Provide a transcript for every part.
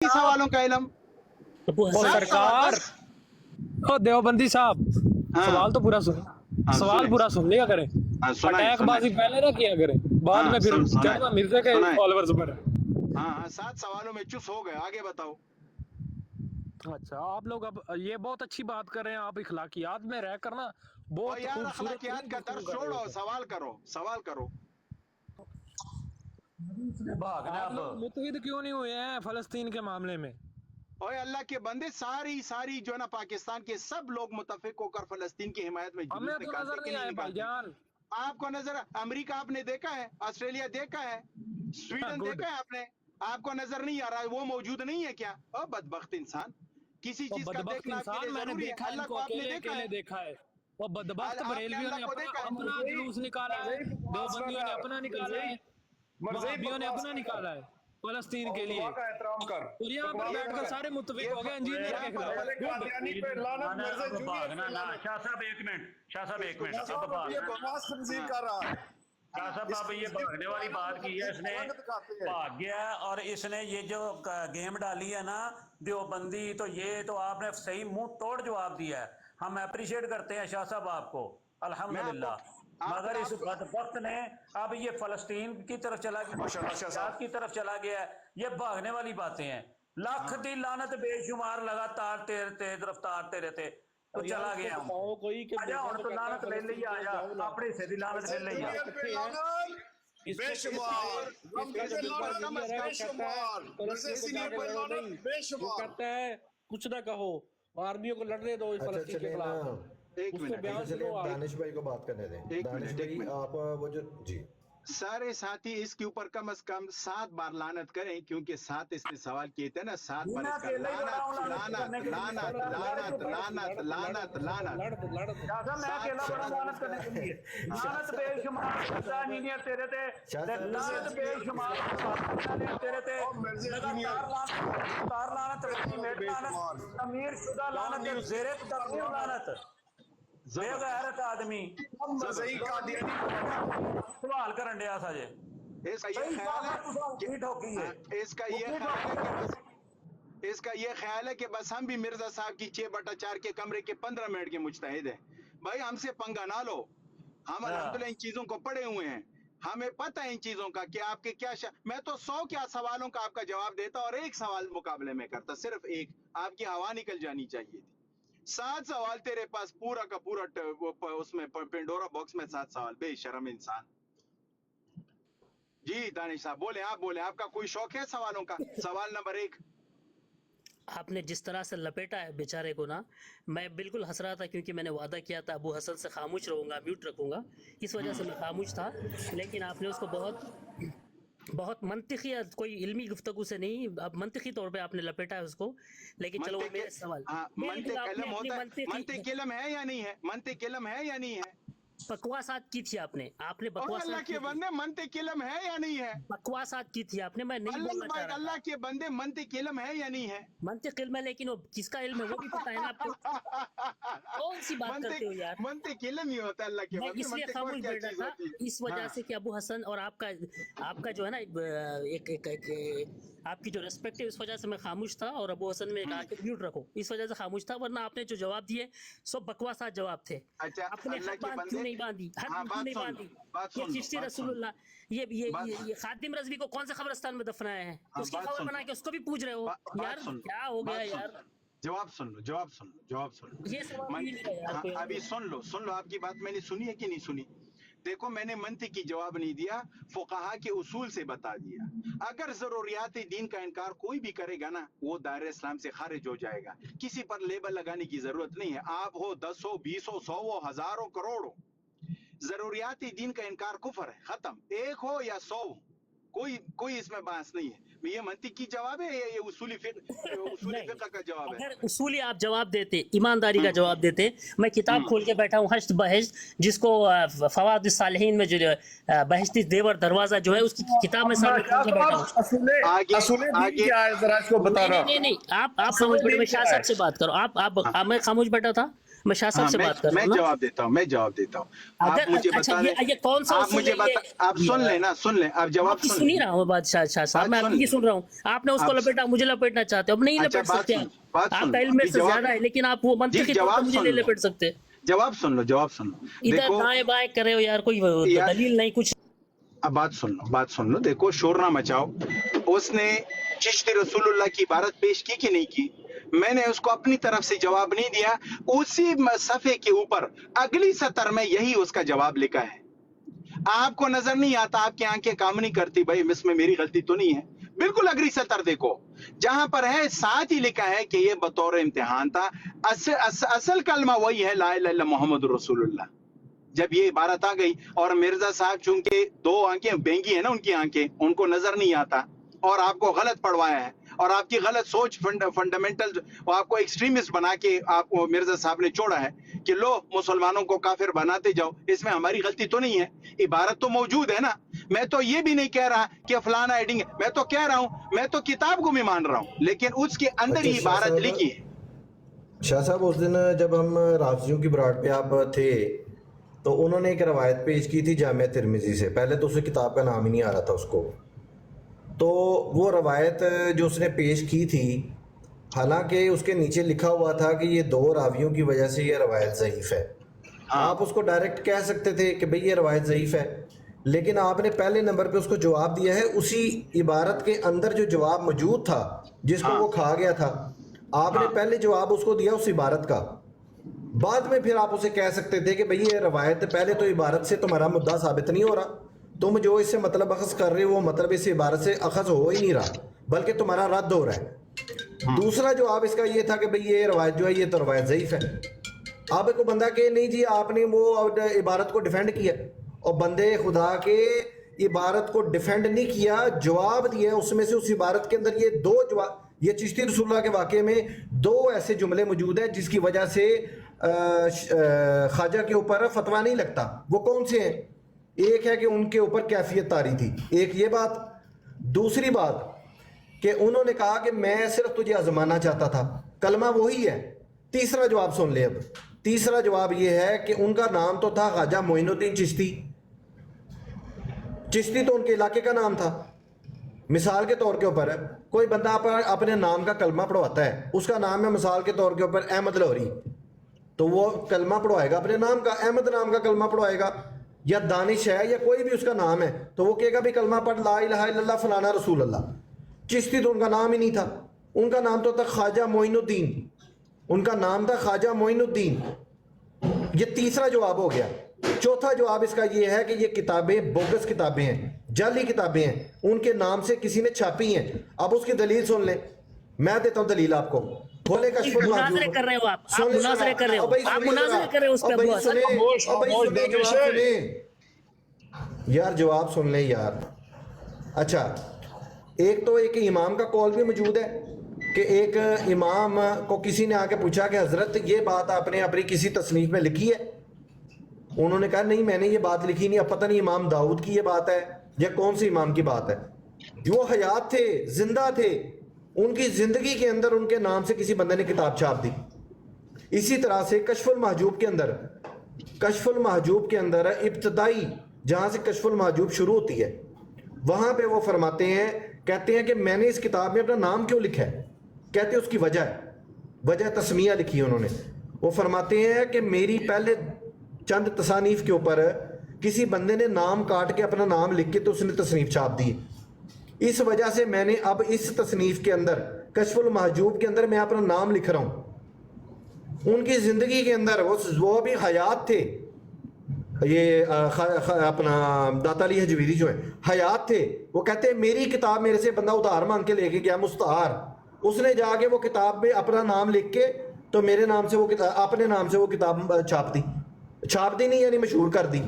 सवालों का इल्म वो सात सवाल सरकार बस। ओ देवबंदी साहब हाँ। सवाल तो पूरा सुन हाँ, सवाल सुने। पूरा सुन लिया करें। हाँ, सुनाए अटैकबाजी सुनाए। पहले ना किया करें, बाद हाँ, में फिर सुनाए चढ़ना मिर्जे के सुनाए। फॉलोअर्स पर। हाँ हाँ, 7 सवालों में चुप हो गए, आगे बताओ। अच्छा आप लोग अब ये बहुत अच्छी बात कर रहे हैं, आप इखलाकियात में रह कर ना और बहुत यार खूबसूरत अखलाकियात का गुफ्तगू दर्स कर रहे छोड़ो, हो। सवाल करो, सवाल करो। भागना आप अब। लोग मुत्तहिद क्यों नहीं हुए हैं फलस्तीन के मामले में? और अल्लाह के बंदे सारी जो है ना पाकिस्तान के सब लोग मुतफिक होकर फलस्तीन की हिमायत में जुलूस हमें तो निकालते नजर कि नहीं नहीं आए निकालते? भाईजान। आपको नजर, अमेरिका आपने देखा है, ऑस्ट्रेलिया देखा है, स्वीडन गुड। देखा है आपने, आपको नजर नहीं आ रहा है? वो मौजूद नहीं है क्या? ओ बदबख्त इंसान, किसी वो चीज का बदबख्त देखना आपके इंसान लिए मैंने जरूरी है? देखा है, अल्लाह इनको को आपने अकेले देखा अकेले है? देखा है। वो बदबख्त आपने बरेलवियों अल्लाह ने को अपना देखा है? अपना जुलूस निकाला है, देवबंदियों ने अपना निकाला है, वहाबियों ने अपना निकाला है फलस्तीन के लिए, का एहतराम कर। और यहाँ पर बैठकर सारे मुत्तफिक हो गए इंजीनियर के खिलाफ। गुड। पे लानत मिर्जा अब जूनियर भागना पे ना। लानत। शाह साहब एक मिनट, शाह साहब एक मिनट, अब ये भागना। बकवास तंजीम कर रहा है। शाह साहब अब ये भागने वाली बात की है इसने, भाग गया है, और इसने ये जो गेम डाली है ना देवबंदी, तो ये तो आपने सही मुंह तोड़ जवाब दिया है। हम अप्रिशिएट करते हैं शाह साहब आपको, मैं अल्हम्दुलिल्लाह। आपको मगर इस आपको बदबख्त ने अब ये फलस्तीन की तरफ चला गया, माशाल्लाह शाह साहब। की तरफ चला गया है। ये भागने वाली बातें हैं। लाख दी लानत बेशुमार लगातार तेज तेज रफ्तार तेरे थे तो चला गया हूं। कोई कि आजा हुण तो लानत ले ली, आजा अपने हिस्से दी लानत ले ली। जूनियर पे लानत बेशुमार। इसके ऊपर कम अज कम बेशुमार। मिर्जा सीनियर पे लानत बेशुमार। कहता है कुछ ना कहो, आर्मियों को लड़ने दो इस अच्छा फलस्तीन के चलिए ना, खिलाफ। एक उस पे मिनट, बयान चलिए सुनो आप। दानिश भाई को बात करने दें। एक दानिश मिनट, एक भाई मिनट। आप वो जो जी सारे साथी इसके ऊपर कम से कम 7 बार लानत करें, क्योंकि 7 इसने सवाल किए थे ना, 7 बार मैं इसका अकेला ही बड़ा हूं लानत लानत लानत करने के लिए। लानत लानत लानत लानत लानत। शाह साहब मैं अकेला बड़ा लानत करने के लिए। लानत बेशुमार इंजीनियर तेरे थे, लानत बेशुमार तेरे थे, लगातार लानत रेडीमेड लानत, तमीर शुदा लानत, ज़ेरे तकदीर लानत, बेगैरत आदमी सही कादियानी सवाल करन दिया साजे। इसका ये ख्याल है इसका ये ख्याल है कि इसका ये ख्याल है कि बस हम भी मिर्जा साहब की 6/4 के कमरे के 15 मिनट के मुजतहिद हैं। भाई हमसे पंगा ना लो, हम अल्हम्दुलिल्लाह इन चीजों को पढ़े हुए हैं, हमें पता है इन चीजों का कि आपके क्या मैं तो 100 क्या सवालों का आपका जवाब देता और एक सवाल मुकाबले में करता, सिर्फ एक, आपकी हवा निकल जानी चाहिए थी। 7 सवाल तेरे पास, पूरा का पूरा उसमें पेंडोरा बॉक्स में 7 सवाल, बेशरम इंसान। जी दानिश साहब बोले, आप बोले, आपका कोई शौक है सवालों का? सवाल नंबर 1। आपने जिस तरह से लपेटा है बेचारे को ना, मैं बिल्कुल हंस रहा था क्योंकि मैंने वादा किया था अबू हसन से खामोश रहूँगा, म्यूट रखूँगा, इस वजह से मैं खामोश था। लेकिन आपने उसको बहुत मंतिकी, कोई इल्मी गुफ्तगू से नहीं, अब मंतिकी तौर पे आपने लपेटा है उसको। लेकिन चलो वो मेरे सवाल, मंतिक इल्म होता है, मंतिक इल्म है या नहीं है? मंतिक इल्म है या नहीं है? बकवासात की थी आपने अल्लाह बकवासात के बंदे मंतिक इल्म है या नहीं है? बकवासात की थी आपने, मैं नहीं बोलना चाह रहा। अल्लाह के बंदे मंतिक इल्म है या नहीं है? मंतिक इल्म है, लेकिन वो किसका इल्म है वो भी पता है ना आपको। कौन सी बात करते हो यार? मंतिक इल्म ही होता है अल्लाह के मैं बंदे। इसलिए मंतिक और खामोश क्या बैठा चीज था होती है? इस वजह से कि अबू हसन और आपका जो है ना आपकी जो रिस्पेक्ट है, इस वजह से मैं खामोश था। और अबू हसन ने कहा कि म्यूट रखो, इस वजह से खामोश था, वरना आपने जो जवाब दिए सब बकवासात जवाब थे। अच्छा, आपने अल्लाह के क्यों बंदे, नहीं बांधी, हाँ, क्यों नहीं बांधी? ये चिश्ती रसूलुल्लाह, ये खादिम रज़वी को कौन से कब्रिस्तान में दफनाया है? उसकी खबर बना के उसको भी पूछ रहे हो यार, क्या हो गया यार? जवाब सुन लो, जवाब सुन लो, जवाब सुन लो। ये सवाल नहीं मिला यार कोई। अभी सुन लो, आपकी बात मैंने सुनी है कि नहीं सुनी? देखो, मैंने मंतिक की जवाब नहीं दिया, फुक़हा के उसूल से बता दिया। अगर ज़रूरियात दीन का इनकार कोई भी करेगा ना, वो दायरे इस्लाम से खारिज हो जाएगा। किसी पर लेबल लगाने की जरूरत नहीं है, आप हो 10 हो 20 हो 100 हो, हजारों करोड़ों, जरूरियात दीन का इनकार कुफर है, खत्म। 1 हो या 100 हो, कोई इसमें बहस नहीं है। ये मंतिक की जवाब है या ये उसूली फिक़्ह का जवाब है? अगर उसूली आप जवाब देते, ईमानदारी का जवाब देते, मैं किताब खोल के बैठा हूँ हश्त बहश्त, जिसको फवाद सालिहीन में जो बहश्ती देवर दरवाजा जो है उसकी किताब में सामने खोल के बैठा हूँ। आगे क्या है जरा इसको बताना। नहीं, आप खामोश बैठो, मैं शाह साहब से बात करो। आप मैं खामोश बैठा था, मैं शाह साहब से बात कर रहा मैं हूँ ना। जवाब देता हूँ, मैं जवाब देता हूँ। आप अगर मुझे अच्छा बता दें, ये कौन सा आप मुझे बता, आप सुन लें ना, सुन लें, आप जवाब आपकी सुन सुन ही लें। रहा हूँ बात शाह साहब, बात मैं सुन आपकी लें। सुन रहा हूँ। आपने उसको आप- लपेटा, मुझे लपेटना चाहते हो, अब नहीं अच्छा, लपेट बात सकते सुन, आप, बात सुन, आपका इल्म मेरे जी, से जवाब- ज्यादा है, लेकिन आप वो मंत्र जी, के तौर जवाब पर मुझे सुन नहीं लो। लपेट सकते। जवाब सुन लो, जवाब सुन लो। इधर देखो, दाएं बाएं करे हो यार, कोई यार- दलील नहीं कुछ। अब बात सुन लो, बात सुन लो। देखो, शोर ना मचाओ। उसने चिश्ती रसूलुल्लाह की इबारत पेश की कि नहीं की? मैंने उसको अपनी तरफ से जवाब नहीं दिया। उसी सफ़े के ऊपर अगली सतर में यही उसका जवाब लिखा है। आपको नजर नहीं आता, आपकी आंखें काम नहीं करती, भाई इसमें मेरी गलती तो नहीं है। बिल्कुल अगली सतर देखो, जहां पर है साथ ही लिखा है कि ये बतौर इम्तिहान था। असल कलमा वही है, ला इलाहा इल्लल्लाह मुहम्मदुर रसूलुल्लाह। जब ये इबारत आ गई और मिर्जा साहब चूंकि दो आंखें बेंगी है ना, उनकी आंखें, उनको नजर नहीं आता और आपको गलत पढ़वाया है और आपकी गलत सोच फंडामेंटल, आपको एक्सट्रीमिस्ट बना के आपको मिर्जा साहब ने छोड़ा है कि लो मुसलमानों को काफिर बनाते जाओ। इसमें हमारी गलती तो नहीं है, इबारत तो मौजूद है ना। मैं तो ये भी नहीं कह रहा कि फलाना एडिंग, मैं तो कह रहा हूं, मैं तो किताब को भी मान रहा हूं, लेकिन उसके अंदर ही अच्छा, शाह इबारत साहब- लिखी है। शाह साहब, उस दिन जब हम राफजियों की बरात पे आप थे तो उन्होंने एक रवायत पेश की थी जामिया तिरमिजी से। पहले तो उसे किताब का नाम ही नहीं आ रहा था उसको। तो वो रवायत जो उसने पेश की थी, हालांकि उसके नीचे लिखा हुआ था कि ये दो रावियों की वजह से ये रवायत ज़ईफ़ है। आप उसको डायरेक्ट कह सकते थे कि भाई ये रवायत ज़ईफ़ है, लेकिन आपने पहले नंबर पे उसको जवाब दिया है उसी इबारत के अंदर जो जवाब मौजूद था जिसको वो खा गया था। आपने पहले जवाब उसको दिया उस इबारत का, बाद में फिर आप उसे कह सकते थे कि भाई ये रवायत, पहले तो इबारत से तुम्हारा मुद्दा साबित नहीं हो रहा, तुम जो इससे मतलब अखज़ कर रहे हो वो मतलब इस इबारत से अखज़ हो ही नहीं रहा, बल्कि तुम्हारा रद्द हो रहा है। दूसरा जवाब इसका ये था कि भाई ये रवायत जो है ये तो रवायत ज़ईफ़ है। अब को बंदा के नहीं जी आपने वो इबारत को डिफेंड किया, और बंदे खुदा के इबारत को डिफेंड नहीं किया, जवाब दिया उसमें से। उस इबारत के अंदर ये दो जवाब, ये चिश्ती रसूलुल्लाह के वाक़े में दो ऐसे जुमले मौजूद हैं जिसकी वजह से ख्वाजा के ऊपर फतवा नहीं लगता। वो कौन से हैं? एक है कि उनके ऊपर कैफियत तारी थी, एक ये बात। दूसरी बात कि उन्होंने कहा कि मैं सिर्फ तुझे आजमाना चाहता था, कलमा वही है। तीसरा जवाब सुन ले। अब तीसरा जवाब ये है कि उनका नाम तो था ख्वाजा मोइनुद्दीन चिश्ती। चिश्ती तो उनके इलाके का नाम था। मिसाल के तौर के ऊपर कोई बंदा अपने नाम का कलमा पढ़वाता है, उसका नाम है मिसाल के तौर के ऊपर अहमद लौरी, तो वो कलमा पढ़वाएगा अपने नाम का, अहमद नाम का कलमा पढ़वाएगा। या दानिश है या कोई भी उसका नाम है तो वो कहेगा भी कलमा पढ़ ला इलाहा इल्लल्लाह फलाना रसूल अल्लाह। चिश्ती तो उनका नाम ही नहीं था, उनका नाम तो था ख्वाजा मोइनुद्दीन, उनका नाम था ख्वाजा मोइनुद्दीन। ये तीसरा जवाब हो गया। चौथा जवाब इसका ये है कि ये किताबें बोगस किताबें हैं, जाली किताबें हैं, उनके नाम से किसी ने छापी हैं। अब उसकी दलील सुन ले, मैं देता हूं दलील आपको। खोले का मुनाजरे कर रहे हो आप मुनाजरे कर रहे हो, आप मुनाजरे कर रहे हो उस पे। यार जवाब सुन ले यार। अच्छा, एक तो एक इमाम का कॉल भी मौजूद है कि एक इमाम को किसी ने आके पूछा कि हजरत ये बात आपने अपनी किसी तसनीफ में लिखी है? उन्होंने कहा नहीं मैंने ये बात लिखी नहीं। अब पता नहीं इमाम दाऊद की ये बात है या कौन सी इमाम की बात है। वो हयात थे, जिंदा थे, उनकी जिंदगी के अंदर उनके नाम से किसी बंदे ने किताब छाप दी। इसी तरह से कशफुल महजूब के अंदर इब्तदाई जहां से कशफुल महजूब शुरू होती है वहां पे वो फरमाते हैं, कहते हैं कि मैंने इस किताब में अपना नाम क्यों लिखा है? कहते हैं उसकी वजह तस्मिया लिखी है उन्होंने। वो फरमाते हैं कि मेरी पहले चंद तसानीफ के ऊपर किसी बंदे ने नाम काट के अपना नाम लिख के तो उसने तसनीफ छाप दी। इस वजह से मैंने अब इस तसनीफ के अंदर कशफुल महजूब के अंदर मैं अपना नाम लिख रहा हूँ। उनकी ज़िंदगी के अंदर वो भी हयात थे, ये अपना दाता अली हजवीरी जो है हयात थे। वो कहते हैं मेरी किताब मेरे से बंदा उधार मांग के लेके गया, मुस्तहार, उसने जाके वो किताब में अपना नाम लिख के तो मेरे नाम से वो किताब, अपने नाम से वो किताब छाप दी नहीं, यानी मशहूर कर दी।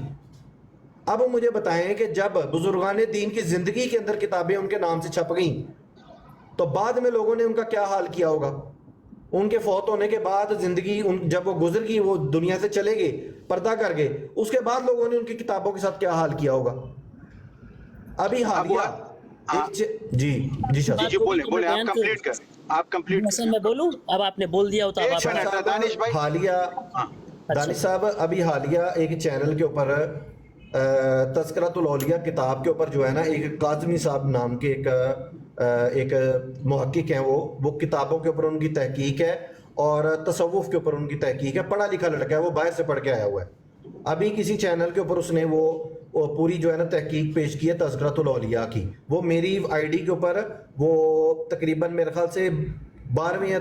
अब मुझे बताएं कि जब बुजुर्गान दीन की ज़िंदगी के अंदर किताबें उनके नाम से छप गई तो बाद में लोगों ने उनका क्या हाल किया होगा? उनके फौत होने के बाद ज़िंदगी जब वो गुजर गई, वो दुनिया से चले गए, पर्दा कर गए, उसके बाद लोगों ने उनकी किताबों के साथ क्या हाल किया होगा? अभी हालिया जी जी जी बोले आप कंप्लीट करें, آپ کمپلیٹ حسن میں بولوں؟ اب آپ نے بول دیا ہو تو اب ایک آپ منٹ دانش بھائی. حالیہ دانش صاحب ابھی حالیہ ایک چینل کے اوپر تذکرۃ الاولیاء کتاب کے اوپر جو ہے نا ایک قاظمی صاحب نام کے ایک محقق ہیں، وہ کتابوں کے اوپر ان کی تحقیق ہے اور تصوف کے اوپر ان کی تحقیق ہے، پڑھا لکھا لڑکا ہے، وہ باہر سے پڑھ کے آیا ہوا ہے. ابھی کسی چینل کے اوپر اس نے وہ پوری جو ہے نا تحقیق پیش کی ہے تذکرۃ الاولیاء کی. وہ میری آئی ڈی کے اوپر وہ تقریباً میرے خیال سے 12ویں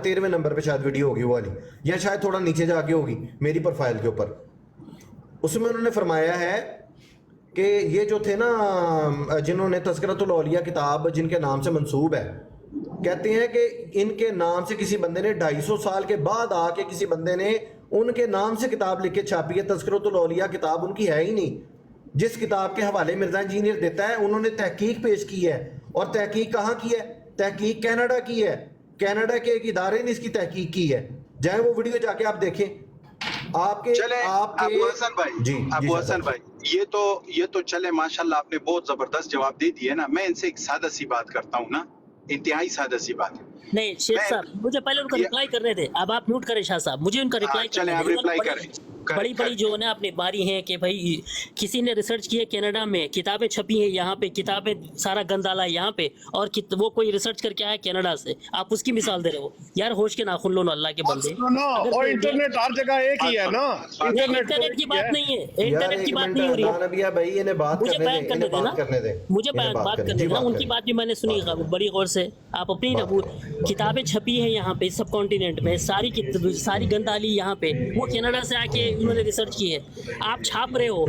13ویں نمبر پہ شاید ویڈیو ہوگی وہ والی، یا شاید تھوڑا نیچے جا کے ہوگی میری پروفائل کے اوپر. اس میں انہوں نے فرمایا ہے کہ یہ جو تھے نا جنہوں نے تذکرۃ الاولیاء کتاب جن کے نام سے منسوب ہے، کہتے ہیں کہ ان کے نام سے کسی بندے نے 250 سال کے بعد آ کے کسی بندے نے ان کے نام سے کتاب لکھ کے چھاپی ہے. تذکرۃ الاولیاء کتاب ان کی ہے ہی نہیں. جس کتاب کے حوالے مرزا انجینئر دیتا ہے انہوں نے تحقیق پیش کی ہے، اور تحقیق کہاں کی ہے؟ تحقیق کینیڈا کی ہے. کینیڈا کے ایک ادارے نے اس کی تحقیق کی ہے. جائیں وہ ویڈیو جا کے آپ دیکھیں. آپ کے ابو حسن بھائی، جی ابو حسن بھائی، یہ تو چلے ماشاءاللہ آپ نے بہت زبردست جواب دے دیا نا. میں ان سے ایک سادہ سی بات کرتا ہوں نا، انتہائی سادہ سی بات. نہیں شیخ صاحب مجھے پہلے ان کا ریپلائی کرنے دے. اب آپ میوٹ کریں شاہ صاحب، مجھے ان کا ریپلائی چلیں آپ ریپلائی کریں. بڑی بڑی جو ہے اپنی باری ہیں کہ بھائی کسی نے ریسرچ کی ہے کینیڈا میں، کتابیں چھپی ہیں یہاں پہ، کتابیں سارا گند ڈالا ہے یہاں پہ، اور وہ کوئی ریسرچ کر کے آیا کینیڈا سے. آپ اس کی مثال دے رہے ہو یار. ہوش کے ناخن لو نا اللہ کے بندے. اور انٹرنیٹ ہر جگہ ایک ہی ہے نا. انٹرنیٹ کی بات نہیں ہے، انٹرنیٹ کی بات نہیں ہو رہی ہے. مجھے بیان کرنے دے نا، مجھے بات کرنے دے نا. ان کی بات بھی میں نے سنی بڑی غور سے. آپ اپنی کتابیں چھپی ہیں یہاں پہ سب کانٹیننٹ میں، ساری گند ڈالی یہاں پہ. وہ کینیڈا سے آ کے انہوں نے ریسرچ کی ہے. آپ چھاپ رہے ہو،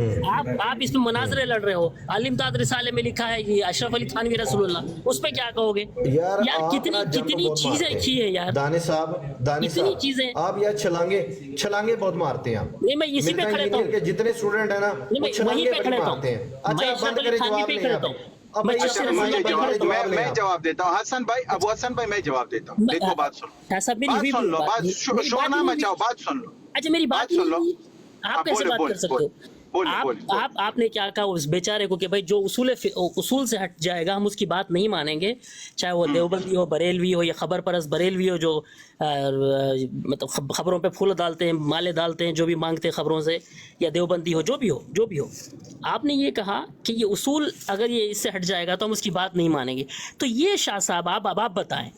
آپ اس میں مناظرے لڑ رہے ہو. الامداد رسالے میں لکھا ہے یہ اشرف علی تھانوی رسول اللہ، اس پہ کیا کہو گے یار؟ کتنی چیزیں لکھی ہے یار دانش صاحب. کتنی چیزیں آپ یار چھلانگے بہت مارتے ہیں. آپ نہیں، میں اسی پہ کھڑے ہوں، جتنے اسٹوڈنٹ ہیں نا وہ چھلانگے بڑی مارتے ہیں. اچھا بند کریں، جواب نہیں آپ. میں جواب دیتا ہوں حسن بھائی. ابو حسن بھائی میں جواب دیتا ہوں. دیکھو بات سن لو، شور نہ مچاؤ، بات سن لو. اچھا میری بات سن لو. آپ کیسے بات کر سکتے ہو؟ آپ نے کیا کہا اس بیچارے کو کہ بھائی جو اصول سے ہٹ جائے گا ہم اس کی بات نہیں مانیں گے، چاہے وہ دیوبندی ہو، بریلوی ہو، یا خبر پرست بریلوی ہو جو مطلب خبروں پہ پھول ڈالتے ہیں، مالے ڈالتے ہیں، جو بھی مانگتے ہیں خبروں سے، یا دیوبندی ہو، جو بھی ہو. آپ نے یہ کہا کہ یہ اصول اگر یہ اس سے ہٹ جائے گا تو ہم اس کی بات نہیں مانیں گے. تو یہ شاہ صاحب آپ بتائیں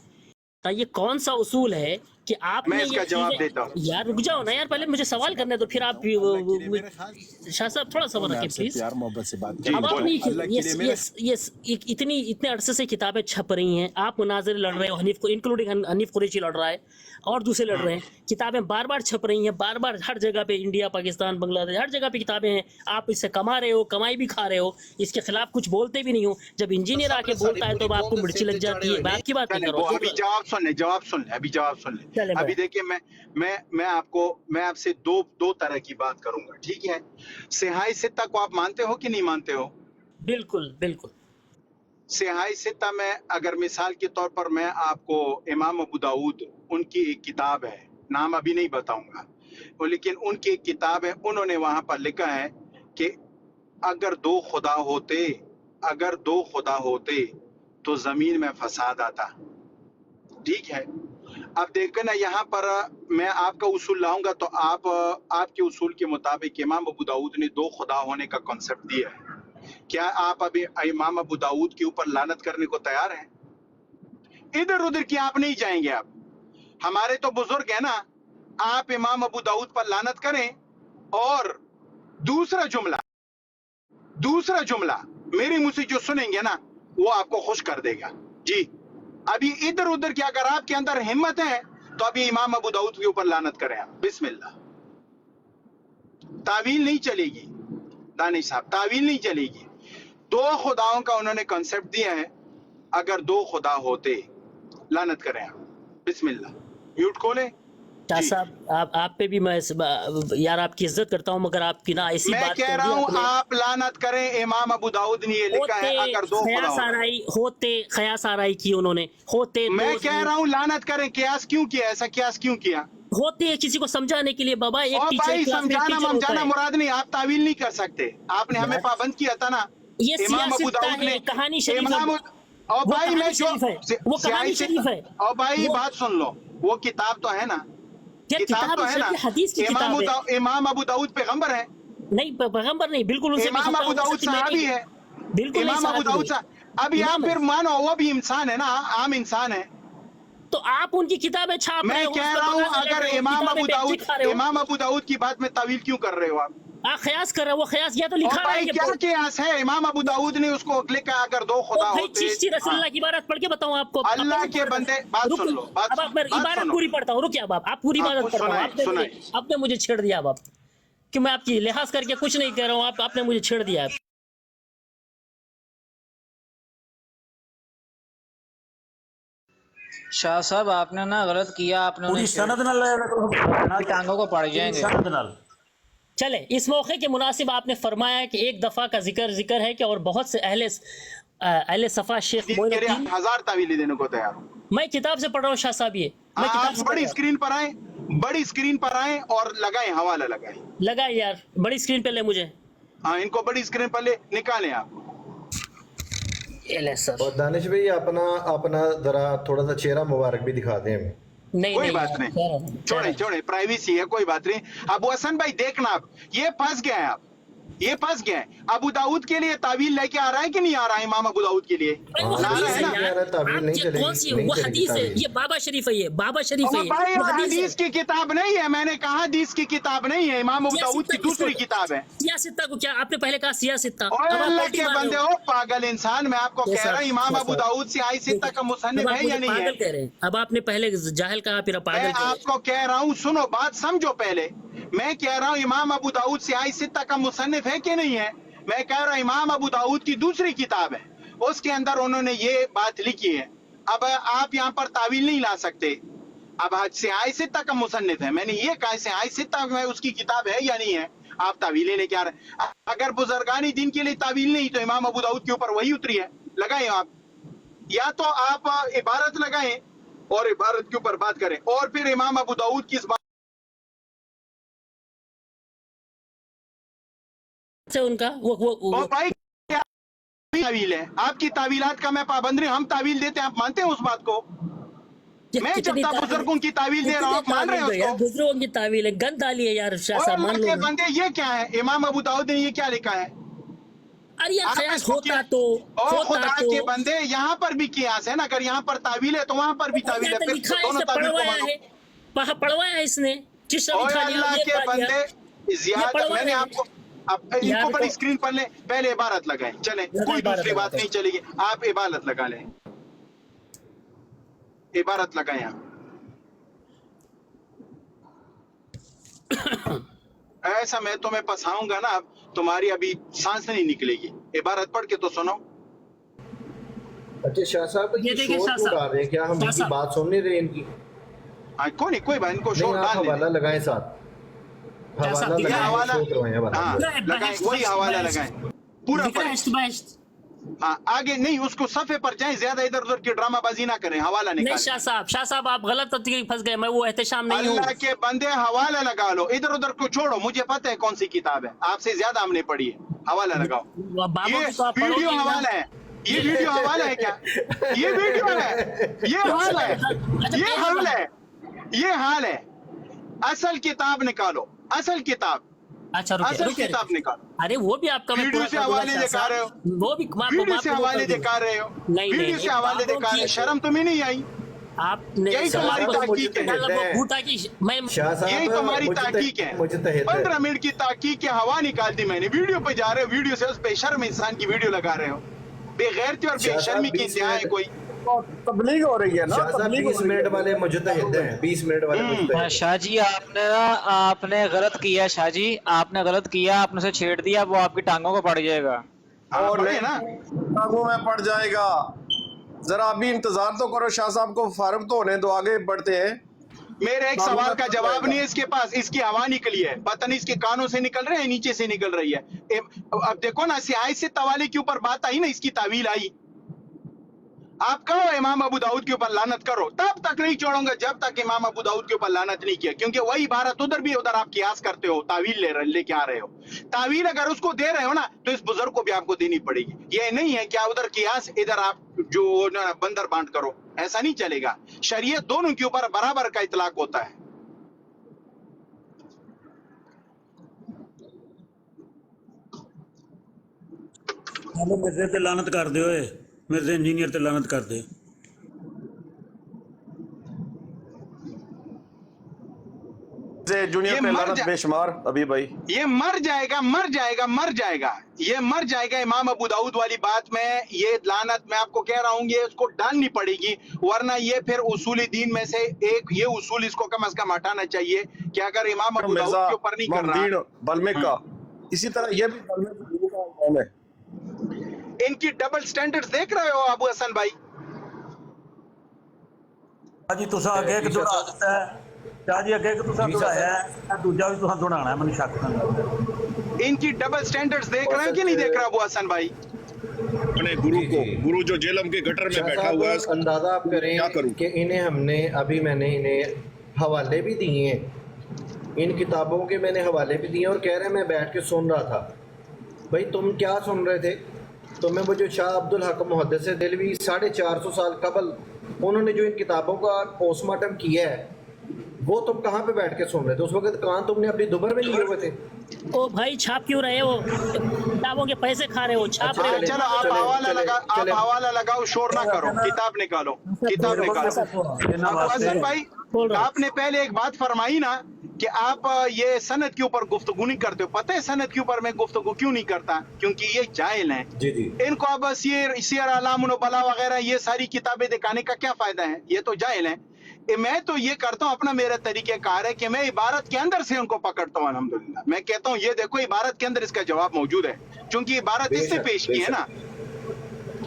یہ کون سا اصول ہے کہ آپ نے میں اس کا جواب دیتا ہوں. یار رک جاؤ نا یار، پہلے مجھے سوال کرنے تو پھر آپ شاہ صاحب تھوڑا سا رکھیں پلیز. اب آپ اتنے عرصے سے کتابیں چھپ رہی ہیں، آپ مناظر لڑ رہے ہو، انکلوڈنگ حنیف قریشی لڑ رہا ہے اور دوسرے لڑ رہے ہیں. کتابیں بار بار چھپ رہی ہیں، بار بار ہر جگہ پہ، انڈیا، پاکستان، بنگلہ دیش، ہر جگہ پہ کتابیں ہیں. آپ اس سے کما رہے ہو، کمائی بھی کھا رہے ہو، اس کے خلاف کچھ بولتے بھی نہیں ہو. جب انجینئر آ کے بولتا ہے تو آپ کو مرچی لگ جاتی ہے. بات کی بات نہیں کرو. ابھی جواب سن لیں. ابھی دیکھیے میں آپ سے دو طرح کی بات کروں گا، ٹھیک ہے؟ صحاح ستہ کو آپ مانتے ہو کہ نہیں مانتے ہو؟ بالکل. صحاح ستہ میں اگر مثال کے طور پر میں آپ کو امام ابو داؤد ان کی ایک کتاب ہے، نام ابھی نہیں بتاؤں گا، لیکن ان کی ایک کتاب ہے، انہوں نے وہاں پر لکھا ہے کہ اگر دو خدا ہوتے تو زمین میں فساد آتا. ٹھیک ہے؟ اب دیکھیں نا یہاں پر میں آپ کا اصول لاؤں گا تو آپ کے اصول کے مطابق امام ابو داؤد نے دو خدا ہونے کا کنسپٹ دیا ہے. کیا آپ ابھی امام ابو داؤد کے اوپر لعنت کرنے کو تیار ہیں؟ ادھر ادھر کی آپ نہیں جائیں گے. آپ ہمارے تو بزرگ ہیں نا. آپ امام ابو داؤد پر لعنت کریں اور دوسرا جملہ میری منہ سے جو سنیں گے نا وہ آپ کو خوش کر دے گا. جی ابھی ادھر ادھر کی اگر آپ کے اندر ہمت ہے تو ابھی امام ابو داؤد کے اوپر لعنت کریں آپ. بسم اللہ. تعویل نہیں چلے گی دانش صاحب، تعویل نہیں چلے گی. دو خداؤں کا انہوں نے کنسپٹ دیا ہے. اگر دو خدا ہوتے لعنت کریں آپ. بسم اللہ. میوٹ کھولیں. شاہ صاحب آپ پہ بھی میں یار آپ کی عزت کرتا ہوں مگر آپ کی نا ایسی بات میں کہہ رہا ہوں آپ لعنت کریں. امام ابو داؤد نے یہ لکھا ہے اگر دو خدا قیاس آرائی کی انہوں نے ہوتے. میں کہہ رہا ہوں لعنت کریں. قیاس کیوں کیا؟ ایسا قیاس کیوں کیا؟ ہوتے ہیں کسی کو سمجھانے کے لیے. بابا ایک ٹیچر سمجھانا مراد نہیں. آپ تعویل نہیں کر سکتے. آپ نے ہمیں پابند کیا تھا نا. یہ امام ابو داؤد نے کہانی شریف और वो भाई कहानी मैं जो शरीफ है, वो कहानी शरीफ है। और भाई वो- बात सुन लो, वो किताब तो है ना, क्या किताब तो है? है ना, ये हदीस की किताब है। इमाम अबू दाऊद पैगंबर है, नहीं पैगंबर नहीं, बिल्कुल उनसे इमाम अबू दाऊद सहाबी है, बिल्कुल नहीं इमाम अबू सहाबी दाऊद नहीं। अब या इमाम है। फिर मानो वो भी इंसान है ना, आम इंसान है। तो आप उनकी किताबें छाप रहे मैं हो, कह उस पर रहा हूँ बगावत कर अगर रहे हो, इमाम किताबें अबू बेच दाऊद खा रहे हो। इमाम अबू दाऊद की बात में तावील क्यों कर रहे हो आप? आप खयास कर रहे हो, वो खयास या तो और लिखा रहा है भाई कि क्या कियास है? इमाम अबू दाऊद ने उसको लिखा अगर दो खुदा भाई होते। चीज़ रसूलुल्लाह की इबारत पढ़ के बताऊं आपको? अल्लाह आप के बंदे, बात रुको, सुन लो, बात अब आप मैं बात इबारत सुनो। पूरी पढ़ता हूँ, रुकिए अब आप पूरी आपको इबारत पढ़ता हूँ। सुनाए। आपने मुझे छेड़ दिया अब आप, कि मैं आपकी लिहाज करके कुछ नहीं कह रहा हूँ, आपने मुझे छेड़ दिया। शाह साहब आपने ना गलत किया, आपने पूरी सनद नाल टांगों को पड़ जाएंगे। सनद नाल चले, इस मौके के मुनासिब आपने फरमाया कि एक दफ़ा का जिक्र है कि और बहुत से अहले सफ़ा शेख के लिए मोइनुद्दीन, 1000 तावीलें देने को तैयार हूँ। मैं किताब से पढ़ रहा हूँ शाह साहब, ये मैं किताब आप से बड़ी स्क्रीन पर आए, बड़ी स्क्रीन पर आए और लगाए, हवाला लगाए। लगा यार, बड़ी स्क्रीन पे ले मुझे, हाँ, इनको बड़ी स्क्रीन पर ले निकालें आप। ये ले सर। और दानिश भाई अपना अपना जरा थोड़ा सा चेहरा मुबारक भी दिखा दें हमें। नहीं कोई नहीं बात नहीं, छोड़े प्राइवेसी है, कोई बात नहीं। अबू हसन भाई देखना, आप ये फंस गए हैं, आप ये फंस गए हैं। अबू दाऊद के लिए तावील लेके आ रहा है कि नहीं आ रहा है? इमाम अबू दाऊद के लिए भाई वो हाँ, हदीस है है ना? यार, तावील नहीं आप चलेगी, कौन सी नहीं वो चलेगी हदीस है? तावील। ये बाबा शरीफ है, ये बाबा शरीफ है, और भाई वो हदीस की किताब नहीं है, मैंने कहा हदीस की किताब नहीं है, इमाम अबू दाऊद की दूसरी किताब है। सियासित्ता को क्या आपने पहले कहा? सियासित्ता और अल्लाह के बंदे हो पागल इंसान, मैं आपको कह रहा हूँ इमाम अबू दाऊद से आई सित्ता का मुसन्निफ है या नहीं है? पागल कह रहे हैं। अब आपने पहले जाहिल कहा, फिर अब मैं पागल कह रहे हैं। आपको कह रहा हूँ, सुनो बात समझो पहले। मैं कह रहा हूँ इमाम अबू दाऊद से आई सित्ता का मुसन्निफ है कि नहीं है? मैं कह रहा हूँ इमाम अबू दाऊद की दूसरी किताब है, उसके अंदर उन्होंने ये बात लिखी है। अब आप यहाँ पर तावील नहीं ला सकते। अब सियाह सित्ता का मुसन्निफ है, मैंने ये कहा सियाह सित्ता में उसकी किताब है या नहीं है? आप तावीलें लेके आ रहे हैं। अगर बुजुर्गानी दिन के लिए तावील नहीं तो इमाम अबू दाऊद के ऊपर वही उतरी है, लगाएं आप, या तो आप इबारत लगाएं और इबारत के ऊपर बात करें, और फिर इमाम अबू दाऊद की इस बात से उनका वो भाई क्या तावील है? आपकी तावीलात का मैं पाबंद नहीं, हम तावील देते हैं, आप मानते हैं उस बात को? मैं जब तक बुजुर्गों की तावील दे रहा हूँ, आप मान रहे हैं उसको? बुजुर्गों की तावील है, गंद डाली है यार शाह साहब, मान लो के ना। बंदे ये क्या है? इमाम अबू दाऊद ने ये क्या लिखा है? अरे यार आप खयास इसको होता क्या- तो और खुदा होता के तो बंदे, यहाँ पर भी कियास है ना, अगर यहाँ पर तावील है तो वहाँ पर भी तावील है, तो फिर लिखा है, दोनों इसे तावील को पढ़वाया मानो। है, पढ़वाया है इसने, किसने और लिखा लिया, अल्लाह ये के पढ़ लिया। बंदे ज्यादा, पढ़वा मैंने है। आपको अब यार इनको बड़ी को- स्क्रीन पर ले, पहले इबारत लगाएं, चले कोई इबारत दूसरी बात लगाते नहीं चलेगी, आप इबारत लगा लें, इबारत लगाएं आप। ऐसा मैं तुम्हें फंसाऊंगा ना, अब तुम्हारी अभी सांस नहीं निकलेगी। इबारत पढ़ के तो सुनो। अच्छा शाह साहब ये ये देखिए शोर शाह क्यों साहब, डाल रहे हैं? क्या हम शाह इनकी साहब। बात सुन नहीं रहे इनकी? हाँ, कोई बात, इनको नहीं, शोर आप डाल हवाला दें। लगाएं साथ, हवाला साहब, ये लगाएं, हवाला, शो करवाएं हवाला। हाँ लगाएं, वही हवाला लगाएं, पूरा लिखा है पढ़ें। इश्तबाहिश्त। हाँ, आगे नहीं, उसको सफ़े पर जाएं, ज्यादा इधर उधर की ड्रामाबाजी ना करें, हवाला नहीं निकालें। शाह साहब आप गलत तरीके फंस गए, मैं वो एहतशाम नहीं हूँ। अल्लाह के बंदे हवाला लगा लो, इधर उधर को छोड़ो, मुझे पता है कौन सी किताब है, आपसे ज्यादा हमने पढ़ी है। हवाला लगाओ। बाबा ये को तो आप वीडियो पढ़ोगे ही ना। हवाला है, ये वीडियो हवाला है क्या? ये वीडियो है, ये हाल है, ये हाल है, ये हाल है। असल किताब निकालो, असल किताब, अच्छा असल रुकिए किताब निकालो। अरे वो भी आपका मैं वीडियो पूरा से कर दूंगा, हवाले शाह दिखा रहे हो, साहब। वो भी वीडियो से हवाले दिखा रहे हो, वीडियो से हवाले दिखा रहे हो, शर्म तुम्हें नहीं आई? आपने यही तुम्हारी ताकीक है। मैं शाह साहब यही तुम्हारी ताकीक है। मुजतहिद 15 मिनट की ताकीक के हवा निकाल दी मैंने। वीडियो पे जा रहे हो, वीडियो से उस बेशर्म इंसान की वीडियो लगा रहे हो, बेगैरती और बेशर्मी की इंतहा है कोई। तबलीग हो रही है ना, शाह साहब तबलीग 20 मिनट वाले मुजतहिद हैं, 20 मिनट वाले मुजतहिद। शाह जी आपने गलत किया, शाह जी आपने गलत किया, आपने उसे छेड़ दिया, वो आपकी टांगों को पड़ जाएगा। हाँ, और पढ़े ना। टांगों में पड़ जाएगा। जरा अभी इंतजार तो करो, शाह साहब को फारूक तो होने दो, आगे बढ़ते हैं। मेरे एक सवाल का जवाब नहीं है इसके पास, इसकी हवा निकली है, पता नहीं इसके कानों से निकल रहे हैं, नीचे से निकल रही है। अब देखो ना, सियाह से तवाली के ऊपर बात आई ना, इसकी तावील आई। आप कहो इमाम अबू दाऊद के ऊपर लानत करो, तब तक नहीं छोड़ूंगा जब तक इमाम अबू दाऊद के ऊपर लानत नहीं किया, क्योंकि वही इबारत उधर भी उधर आप कियास करते हो, तावील लेके आ रहे हो। तावील अगर उसको दे रहे हो ना तो इस बुजुर्ग को भी आपको देनी पड़ेगी। ये नहीं है कि आप उधर कियास इधर आप जो बंदर बांट करो, ऐसा नहीं चलेगा। शरीयत दोनों के ऊपर बराबर का इतलाक होता है। मिर्जे ते लानत कर दे, ओए मिर्जे इंजीनियर ते लानत कर दे। जूनियर पे लानत बेशुमार अभी भाई, ये मर जाएगा, मर जाएगा, मर जाएगा, ये मर जाएगा। इमाम अबू दाऊद वाली बात में ये लानत मैं आपको कह रहा हूँ, ये उसको डालनी पड़ेगी, वरना ये फिर उसूली दीन में से एक ये उसूल इसको कम से कम हटाना चाहिए कि अगर इमाम अबू दाऊद के ऊपर नहीं कर रहा। बलमिक का इसी तरह ये भी बलमिक का नाम है। इनकी डबल स्टैंडर्ड्स देख रहे हो अबू हसन भाई? जी तुसा अगे एक दुड़ा दिता है, शाह जी अगे एक तुसा दुड़ाया है, दूजा भी तुसा दुड़ाना है, मैंने शक नहीं। इनकी डबल स्टैंडर्ड्स देख रहे हो कि नहीं देख रहे अबू हसन भाई? अपने गुरु को, गुरु जो जेलम के गटर में बैठा हुआ है, अंदाजा आप करें कि इन्हें हमने अभी मैंने इन्हें हवाले भी दिए हैं, इन किताबों के मैंने हवाले भी दिए और कह रहे हैं मैं बैठ के सुन रहा था। भाई तुम क्या सुन रहे थे? तुम्हें वो जो शाह अब्दुल हक मुहद्दिस दिलवी 450 साल कबल उन्होंने जो इन किताबों का पोस्टमार्टम किया है, वो तुम कहाँ पे बैठ के सुन रहे थे? उस वक्त कान तुमने अपनी दुबर में लिए हुए थे। ओ भाई छाप क्यों रहे हो? किताबों के पैसे खा रहे हो, छाप रहे हो। चलो आप हवाला लगाओ, शोर ना करो, किताब निकालो, किताब निकालो। हसन भाई आपने पहले एक बात फरमाई ना कि आप ये सनद के ऊपर गुफ्तगू नहीं करते हो। पता है सनद के ऊपर मैं गुफ्तगू क्यों नहीं करता? क्योंकि ये जाहिल हैं। जी जी। इनको अब सियर अलाम बला वगैरह ये सारी किताबें दिखाने का क्या फायदा है? ये तो जाहिल हैं। मैं तो ये करता हूँ, अपना मेरा तरीक़ेकार है कि मैं इबारत के अंदर से उनको पकड़ता हूँ। अल्हम्दुलिल्लाह मैं कहता हूँ ये देखो इबारत के अंदर इसका जवाब मौजूद है, क्योंकि इबारत इससे पेश की है ना।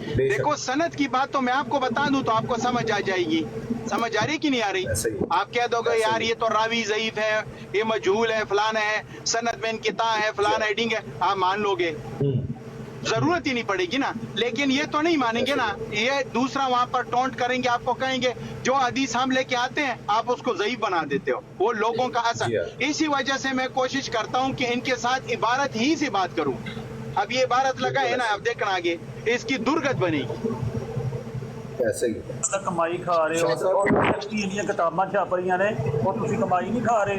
देखो सनद की बात तो मैं आपको बता दूं तो आपको समझ आ जाएगी। समझ आ रही कि नहीं आ रही? आप कह दोगे यार ये तो रावी ज़ईफ है, ये मजहूल है, फलाना है, सनद में इनकिता है, फलाना हेडिंग है, आप मान लोगे, जरूरत ही नहीं पड़ेगी ना। लेकिन ये तो नहीं मानेंगे ना, ये दूसरा वहां पर टोंट करेंगे, आपको कहेंगे जो हदीस हम लेके आते हैं आप उसको ज़ईफ बना देते हो। वो लोगों का असर। इसी वजह से मैं कोशिश करता हूँ कि इनके साथ इबारत ही से बात करूँ। अब ये इबारत लगा है ना, अब देखना आगे इसकी दुर्गत बनेगी। ऐसे ही कमाई खा रहे हो, इन्नियां किताबां छाप रही ने और तुसी कमाई नहीं खा रहे,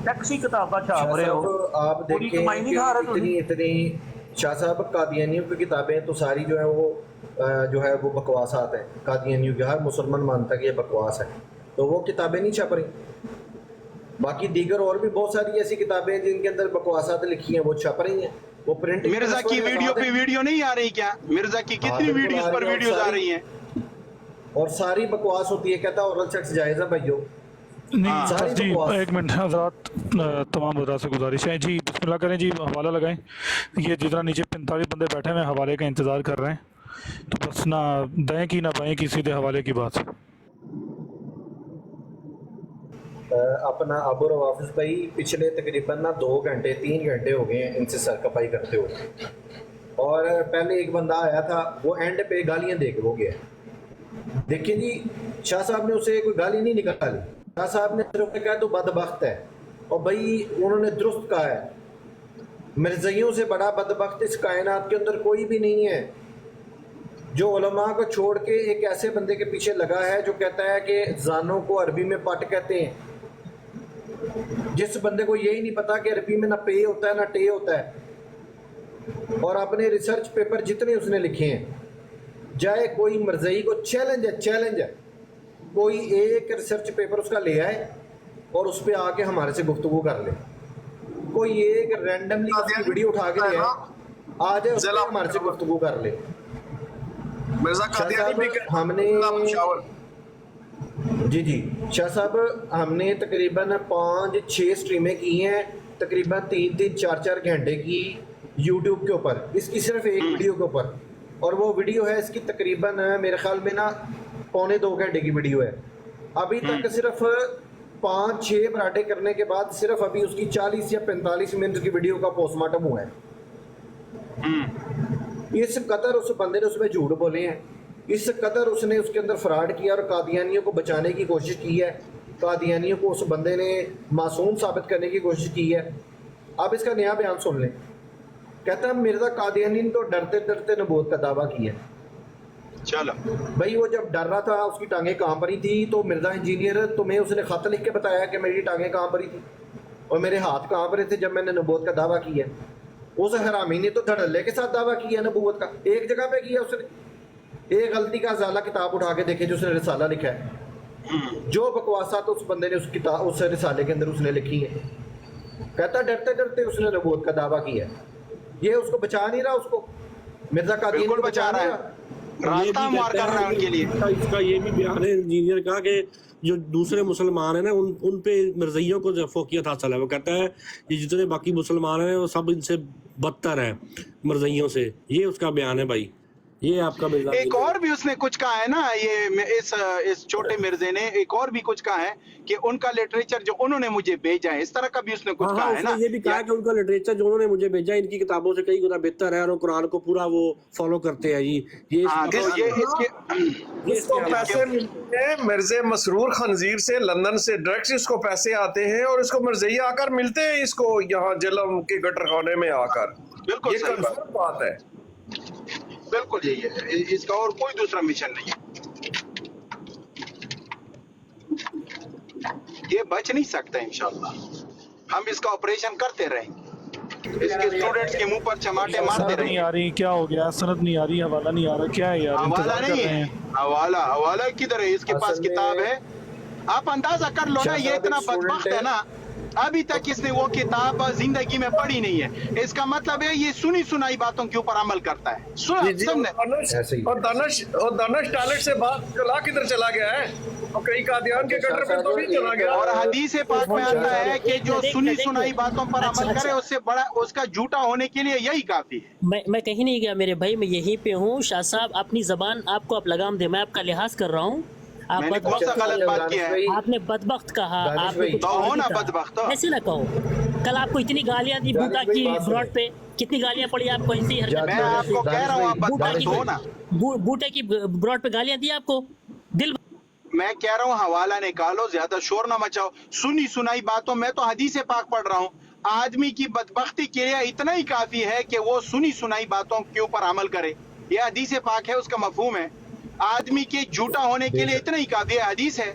टैक्सी किताबां छाप रहे हो, आप पूरी कमाई नहीं खा रहे। देखें इतनी शाह साहब कादियानियों की किताबें तो सारी जो है वो जो है वो बकवासात हैं। कादियानियों की हर मुसलमान मानता कि ये बकवास है, तो वो किताबें नहीं छप रही। बाकी दीगर और भी बहुत सारी ऐसी किताबें हैं जिनके अंदर बकवासात लिखी हैं, वो छप रही हैं। वो प्रिंट मिर्जा की वीडियो पे वीडियो नहीं आ रही क्या? मिर्जा की कितनी वीडियोस पर वीडियोस आ रही हैं और सारी बकवास होती है। कहता ओरल सेक्स जायज़ है भाइयों। नहीं जी, एक मिनट हज़रात, तमाम हज़रात से गुजारिश है जी, बिस्मिल्लाह करें जी, हवाला लगाएं। ये जितना नीचे 45 बंदे बैठे हुए हवाले का इंतज़ार कर रहे हैं, तो बस ना दाएं की ना बाएं की, सीधे हवाले की बात। अपना अबू रवाफिस भाई पिछले तकरीबन ना 2 घंटे 3 घंटे हो गए हैं इनसे सरकपाई करते हुए, और पहले एक बंदा आया था वो एंड पे गालियां दे के हो गया। देखिए जी, शाह साहब ने उसे कोई गाली नहीं निकाली, शाह साहब ने सिर्फ कहा तो बदबख्त है, और भाई उन्होंने दुरुस्त कहा है, मिर्ज़इयों से बड़ा बदबख्त इस कायनात के अंदर कोई भी नहीं है, जो उलमा को छोड़ के एक ऐसे बंदे के पीछे लगा है जो कहता है कि जानों को अरबी में पट कहते हैं। जिस बंदे को यही नहीं पता कि अरबी में ना पे होता है ना टे होता है, और अपने रिसर्च पेपर जितने उसने लिखे हैं, जाए कोई मर्ज़ई को चैलेंज है, कोई एक रिसर्च पेपर उसका ले आए और उस पर आके हमारे से गुफ्तगू कर ले। कोई एक रैंडमली उसकी वीडियो उठा के ले आए, आ जाए उस पर हमारे से गुफ्तगू कर ले। हमने जी शाह साहब हमने तकरीबन 5-6 स्ट्रीमें की हैं, तकरीबन 3-3, 4-4 घंटे की यूट्यूब के ऊपर, इसकी सिर्फ एक वीडियो के ऊपर, और वो वीडियो है इसकी तकरीबन मेरे ख्याल में ना 1.25-2 घंटे की वीडियो है। अभी तक सिर्फ 5-6 बराटे करने के बाद सिर्फ अभी उसकी 40 या 45 मिनट की वीडियो का पोस्टमार्टम हुआ है। इस कदर उस बंदे ने उसमें झूठ बोले हैं, اس قدر اس نے اس کے اندر فراڈ کیا اور قادیانیوں کو بچانے کی کوشش کی ہے، قادیانیوں کو اس بندے نے معصوم ثابت کرنے کی کوشش کی ہے۔ اب اس کا نیا بیان سن لیں، کہتا ہے مرزا قادیانی نے تو ڈرتے ڈرتے نبوت کا دعویٰ کیا۔ چلو بھائی وہ جب ڈر رہا تھا اس کی ٹانگیں کہاں پڑی تھی، تو مرزا انجینئر تمہیں اس نے خط لکھ کے بتایا کہ میری ٹانگیں کہاں پڑی تھی اور میرے ہاتھ کہاں پڑے تھے جب میں نے نبوت کا دعویٰ کیا۔ اس حرامی نے تو دھڑلے کے ساتھ دعویٰ کیا نبوت کا، ایک جگہ پہ کیا اس نے۔ ایک غلطی کا ازالہ کتاب اٹھا کے دیکھے جو اس نے رسالہ لکھا ہے، جو بکواسات اس بندے نے اس رسالے کے اندر اس نے لکھی ہے۔ کہتا ڈرتے ڈرتے اس نے نبوت کا دعویٰ کیا، یہ اس کو بچا نہیں رہا، اس کو مرزا قادیانی بالکل کو بچا رہا ہے، راستہ ہموار کر رہا ہے ان کے لیے۔ اس کا یہ بھی بیان ہے انجینئر کا کہ جو دوسرے مسلمان ہیں نا ان پہ مرزائیوں کو جو فوقیت حاصل ہے، وہ کہتا ہے یہ جتنے باقی مسلمان ہیں وہ سب ان سے بدتر ہیں مرزائیوں سے، یہ اس کا بیان ہے بھائی۔ یہ آپ کا مرزا ایک اور بھی اس نے کچھ کہا ہے نا، یہ اس چھوٹے مرزے نے ایک اور بھی کچھ کہا ہے کہ ان کا لٹریچر جو انہوں نے مجھے بھیجا ہے، اس طرح کا بھی اس نے کچھ کہا ہے نا۔ یہ بھی کہا کہ ان کا لٹریچر جو انہوں نے مجھے بھیجا ان کی کتابوں سے کئی گنا بہتر ہے اور قرآن کو پورا وہ فالو کرتے ہیں جی۔ اس کو پیسے ملتے ہیں مرزا مسرور خنزیر سے، لندن سے ڈائریکٹ اس کو پیسے آتے ہیں اور اس کو مرزائی آ کر ملتے ہیں اس کو یہاں جہلم کے گٹر خانے میں آ کر۔ بالکل یہ کنفرم بات ہے، بالکل یہی ہے، اس کا اور کوئی دوسرا مشن نہیں ہے۔ یہ بچ نہیں سکتا انشاءاللہ، ہم اس کا آپریشن کرتے رہیں گے، اس کے اسٹوڈنٹس کے منہ پر چماٹے مارتے رہیں نہیں گے۔ آ رہی، کیا ہو گیا؟ سند نہیں آ رہی، حوالہ نہیں آ رہا، کیا ہے یار؟ حوالہ انتظار کر نہیں رہے ہے، ہیں۔ حوالہ کدھر ہے؟ اس کے پاس اصل میں کتاب ہے، آپ اندازہ کر لو نا، یہ اتنا بدبخت ہے نا، ابھی تک اس نے وہ کتاب زندگی میں پڑھی نہیں ہے۔ اس کا مطلب ہے یہ سنی سنائی باتوں کے اوپر عمل کرتا ہے۔ اور دانش ٹالٹ سے بات چلا کدھر چلا گیا ہے، اور کئی قادیان کے گٹر پہ تو بھی چلا گیا۔ اور حدیث پاک میں آتا ہے کہ جو سنی سنائی باتوں پر عمل کرے اس سے بڑا اس کا جھوٹا ہونے کے لیے یہی کافی ہے۔ میں کہیں نہیں گیا میرے بھائی، میں یہیں پہ ہوں۔ شاہ صاحب اپنی زبان آپ کو آپ لگام دیں، میں آپ کا لحاظ کر رہا ہوں۔ آپ میں نے کون سا غلط بات کیا ہے؟ آپ نے بدبخت کہا، آپ نے کچھ تو اور ہونا بھی کہا۔ بدبخت ہو۔ ایسے نہ کہو، کل آپ کو اتنی گالیاں دی بوٹا کی بروڈ پہ، کتنی گالیاں پڑی آپ کو ایسی حرکت میں آپ کو کہہ رہا ہوں آپ بدبخت ہو نا۔ بوٹے کی بروڈ پہ گالیاں دی آپ کو، دل میں کہہ رہا ہوں حوالہ نکالو، زیادہ شور نہ مچاؤ، سنی سنائی باتوں میں تو حدیث پاک پڑھ رہا ہوں۔ آدمی کی بدبختی کے لیے اتنا ہی کافی ہے کہ وہ سنی سنائی باتوں کے اوپر عمل کرے، یہ حدیث پاک ہے، اس کا مفہوم ہے۔ آدمی کے جھوٹا ہونے کے لیے اتنا ہی کافی ہے، حدیث ہے۔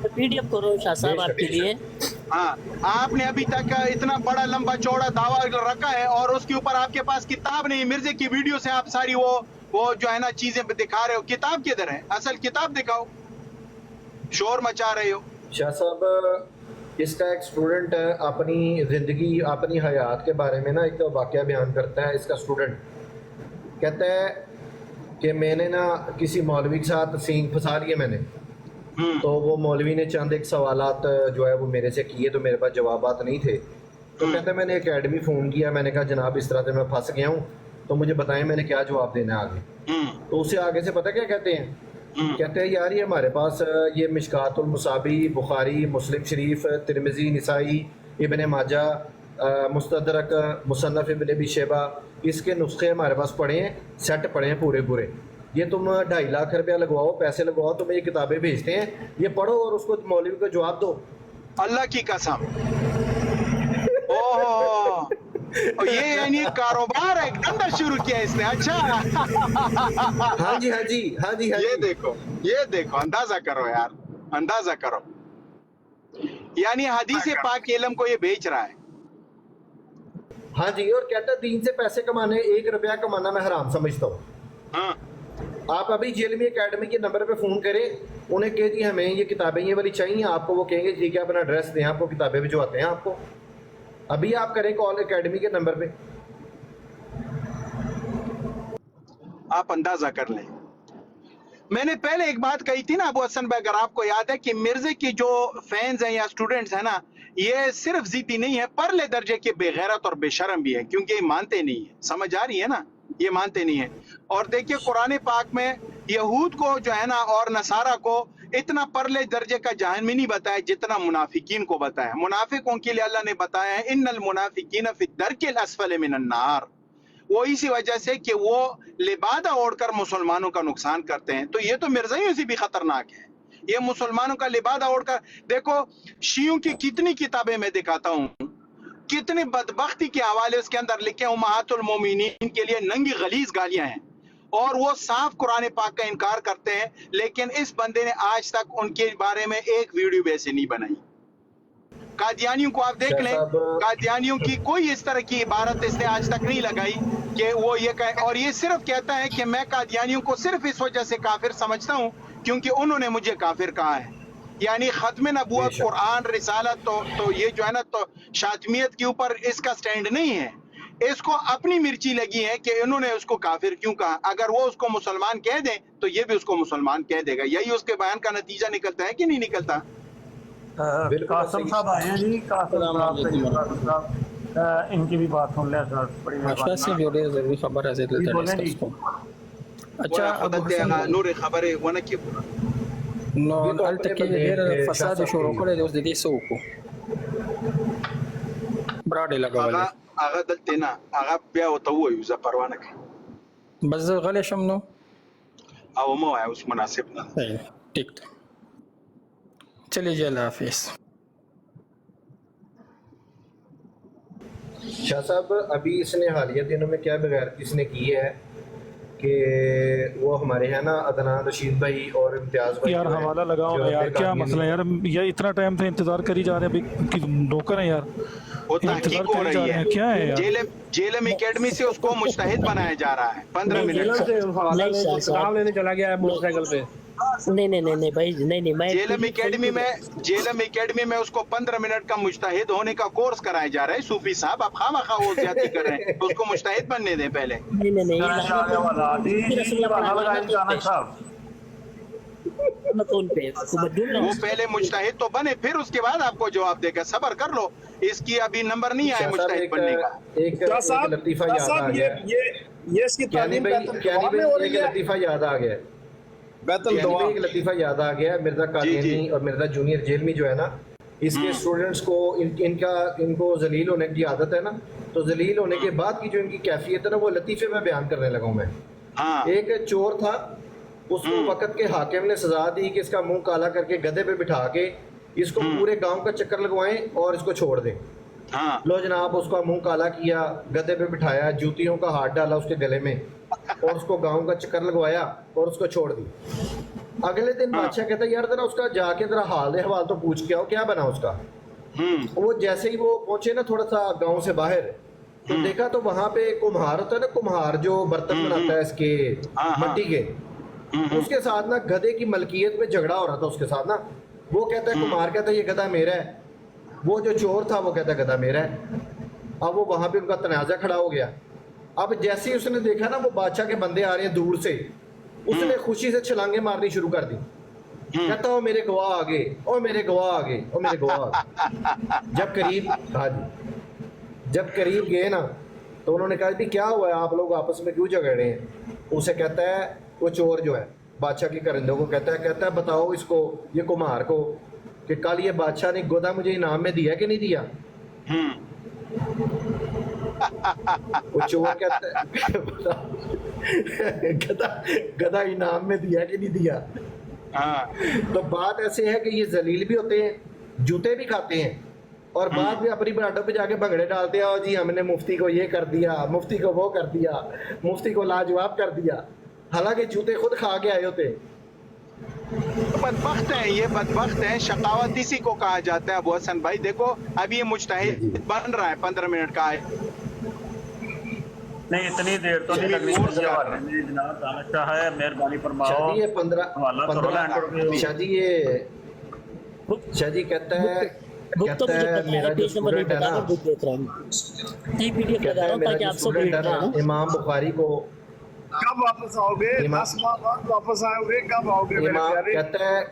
پی ڈی ایف کرو شاہ صاحب آپ کے لیے۔ ہاں، آپ نے ابھی تک اتنا بڑا لمبا چوڑا دعویٰ رکھا ہے اور اس کے اوپر آپ کے پاس کتاب نہیں۔ مرزے کی ویڈیو سے آپ ساری وہ جو ہے نا چیزیں دکھا رہے ہو، کتاب کدھر ہے؟ اصل کتاب دکھاؤ، شور مچا رہے ہو۔ شاہ صاحب اس کا ایک اسٹوڈنٹ اپنی زندگی اپنی حیات کے بارے میں نا ایک واقعہ بیان کرتا ہے۔ اس کا اسٹوڈنٹ کہتا ہے کہ میں نے نا کسی مولوی کے ساتھ سینگ پھنسا لیے میں نے، تو وہ مولوی نے چند ایک سوالات جو ہے وہ میرے سے کیے تو میرے پاس جوابات نہیں تھے، تو کہتا ہے میں نے اکیڈمی فون کیا، میں نے کہا جناب اس طرح سے میں پھنس گیا ہوں تو مجھے بتائیں میں نے کیا جواب دینا ہے آگے۔ تو اسے آگے سے پتہ کیا کہتے ہیں؟ کہتے ہیں یار یہ ہمارے پاس یہ مشکات المصابی، بخاری، مسلم شریف، ترمذی، نسائی، ابن ماجہ، مستدرک، مصنف ابن ابی شیبہ، اس کے نسخے ہمارے پاس پڑے ہیں، سیٹ پڑے ہیں پورے پورے، یہ تم 2.5 لاکھ روپیہ لگواؤ، پیسے لگواؤ، تمہیں یہ کتابیں بھیجتے ہیں، یہ پڑھو اور اس کو مولوی کو جواب دو۔ اللہ کی قسم، اوہ یہ یعنی کاروبار ایک دندر شروع کیا اس نے۔ اچھا ہاں جی ہاں جی ہاں جی، یہ دیکھو اندازہ کرو یار، اندازہ کرو، یعنی حدیث پاک علم کو یہ بیچ رہا ہے۔ ہاں جی، اور کہتا ہے دین سے پیسے کمانے، 1 روپیہ کمانا میں حرام سمجھتا ہوں۔ ہاں آپ ابھی جیلمی اکیڈمی کے نمبر پہ فون کریں، انہیں کہہ جی ہمیں یہ کتابیں یہ والی چاہیے، آپ کو وہ کہیں گے ٹھیک ہے اپنا ایڈریس دیں، آپ کو کتابیں بھجواتے ہیں آپ کو۔ ابھی آپ کریں کال اکیڈمی کے نمبر پہ، آپ اندازہ کر لیں۔ میں نے پہلے ایک بات کہی تھی نا ابو حسن بھائی، اگر آپ کو یاد ہے، کہ مرزے کی جو فینز ہیں یا اسٹوڈنٹس ہیں نا، یہ صرف ضدی نہیں ہے، پرلے درجے کے بے غیرت اور بے شرم بھی ہے، کیونکہ یہ مانتے نہیں ہیں، سمجھ آ رہی ہے نا، یہ مانتے نہیں ہیں۔ اور دیکھیے قرآن پاک میں یہود کو جو ہے نا اور نصارہ کو اتنا پرلے درجے کا جہنمی نہیں بتایا جتنا منافقین کو بتایا۔ منافقوں کے لیے اللہ نے بتایا ہے ان المنافقین فی الدرک الاسفل من النار، वो इसी वजह से कि वो लिबादा ओढ़कर मुसलमानों का नुकसान करते हैं। तो ये तो मिर्जाइयों से भी खतरनाक है, ये मुसलमानों का लिबादा ओढ़कर। देखो शियों की कितनी किताबें मैं दिखाता हूँ, कितनी बदबख्ती के हवाले उसके अंदर लिखे उम्महातुल मोमिनीन के लिए नंगी गलीज गालियां हैं, और वो साफ कुरान पाक का इनकार करते हैं। लेकिन इस बंदे ने आज तक उनके बारे में एक वीडियो भी ऐसे नहीं बनाई। कादियानियों को आप देख लें, कादियानियों की कोई इस तरह की इबारत इसने आज तक नहीं लगाई कि वो ये कहे, और ये सिर्फ कहता है कि मैं कादियानियों को सिर्फ इस वजह से काफिर समझता हूँ क्योंकि उन्होंने मुझे काफिर कहा है। यानी खत्म नबूवत, कुरान, रिसालत, तो ये जो है ना, तो शातमियत के ऊपर इसका स्टैंड नहीं है। इसको अपनी मिर्ची लगी है कि इन्होंने उसको काफिर क्यों कहा। अगर वो उसको मुसलमान कह दें तो ये भी उसको मुसलमान कह देगा। यही उसके बयान का नतीजा निकलता है कि नहीं निकलता। कासिम साहब आए हैं जी, कासिम साहब इनकी भी बात सुन लें सर, बड़ी जरूरी खबर है अच्छा नूर खबर है ونه کې نو الته کې ډېر فساد شروع کړی دی، اوس د دې څه وکړو؟ براډې لګولې هغه دلته نه، هغه بیا ورته ووایو زه پروا نه کوم، بس زه غلی شم نو او مو وایه اوس مناسب نه ده. ٹھیک ہے چلیے جی، اللہ حافظ. شاہ صاحب ابھی اس نے حالیہ دنوں میں کیا بغیرتی اس نے کی ہے کہ وہ ہمارے ہیں نا عدنان رشید بھائی اور امتیاز بھائی یار حوالہ لگاؤ نا یار، کیا مسئلہ ہے یار؟ یہ اتنا ٹائم سے انتظار کری جا رہے ہیں، نوکر ہیں یار، وہ تحقیق ہو رہی ہے، کیا ہے یار؟ جیلم اکیڈمی سے اس کو مجتہد بنایا جا رہا ہے 15 منٹ سے کام لینے چلا گیا ہے موٹر سائیکل پہ. نہیں بھائی، نہیں میں جیلم اکیڈمی میں اس کو 15 منٹ کا مجتہد ہونے کا کورس کرایا جا رہا ہے. صوفی صاحب آپ خواہ وہ زیادتی کر رہے ہیں، اس کو مجتہد بننے دیں پہلے. وہ پہلے مجتہد تو بنے، پھر اس کے بعد آپ کو جواب دے گا. صبر کر لو، اس کی ابھی نمبر نہیں آیا مجتہد بننے کا. ایک لطیفہ یاد آ گیا، یہ اس کی تعلیم ایک لطیفہ یاد آ گیا، ایک لطیفہ یاد آ گیا. مرزا قادیانی اور مرزا جونیئر جیل میں جو ہے نا، اس کے اسٹوڈنٹس کو ان کو ذلیل ہونے کی عادت ہے نا، تو ذلیل ہونے کے بعد کی جو ان کی کیفیت ہے نا، وہ لطیفے میں بیان کرنے لگا ہوں میں. ایک چور تھا، اس کو وقت کے حاکم نے سزا دی کہ اس کا منہ کالا کر کے گدھے پہ بٹھا کے اس کو پورے گاؤں کا چکر لگوائیں اور اس کو چھوڑ دیں. لو جناب، اس کا منہ کالا کیا، گدھے پہ بٹھایا، جوتیوں کا ہاتھ ڈالا اس کے گلے میں اور اس کو گاؤں کا چکر لگوایا اور اس کو چھوڑ دی. اگلے دن بادشاہ کہتا ہے یار ذرا اس کا جا کے ذرا حال احوال تو پوچھ کے آؤ، کیا بنا اس کا. وہ جیسے ہی وہ پہنچے نا تھوڑا سا گاؤں سے باہر، تو دیکھا تو وہاں پہ کمہار ہوتا ہے نا، کمہار جو برتن بناتا ہے اس کے مٹی کے، اس کے ساتھ نا گدھے کی ملکیت پہ جھگڑا ہو رہا تھا اس کے ساتھ نا. وہ کہتا ہے، کمہار کہتا ہے یہ گدھا میرا ہے، وہ جو چور تھا وہ کہتا ہے گدھا میرا ہے. اب وہ وہاں پہ ان کا تنازع کھڑا ہو گیا. اب جیسے ہی اس نے دیکھا نا وہ بادشاہ کے بندے آ رہے ہیں دور سے، اس نے خوشی سے چھلانگیں مارنی شروع کر دی. کہتا او میرے گواہ آگے، او میرے گواہ آگے، او میرے گواہ آگے. جب قریب گئے نا تو انہوں نے کہا بھی کیا ہوا ہے، آپ لوگ آپس میں کیوں جھگڑ رہے ہیں. اسے کہتا ہے، وہ چور جو ہے بادشاہ کے کرندوں کو کہتا ہے بتاؤ اس کو، یہ کمہار کو، کہ کل یہ بادشاہ نے گدھا مجھے انعام میں دیا کہ نہیں دیا. وہ چور کہتا ہے گدھا انعام میں دیا کہ نہیں دیا. تو بات ایسے ہے کہ یہ ذلیل بھی ہوتے ہیں، جوتے بھی کھاتے ہیں، اور بعد میں اپنی براڈوں پہ جا کے بھنگڑے ڈالتے ہیں، اور جی ہم نے مفتی کو یہ کر دیا، مفتی کو وہ کر دیا، مفتی کو لاجواب کر دیا، حالانکہ جوتے خود کھا کے آئے ہوتے. بدبخت ہیں یہ، بدبخت ہیں. شقاوت اسی کو کہا جاتا ہے ابو حسن بھائی. دیکھو ابھی یہ مجتہد بن رہا ہے 15 منٹ کا ہے. نہیں اتنی دیر تو نہیں لگنی چاہیے جناب. دانش شاہ ہے، مہربانی فرماؤ. شاہ جی کہتا ہے میرا جو اسٹوڈنٹ ہے نا، امام بخاری کو کب واپس آؤ گے؟ 10 ماہ بعد واپس آؤ گے، کب آؤ گے؟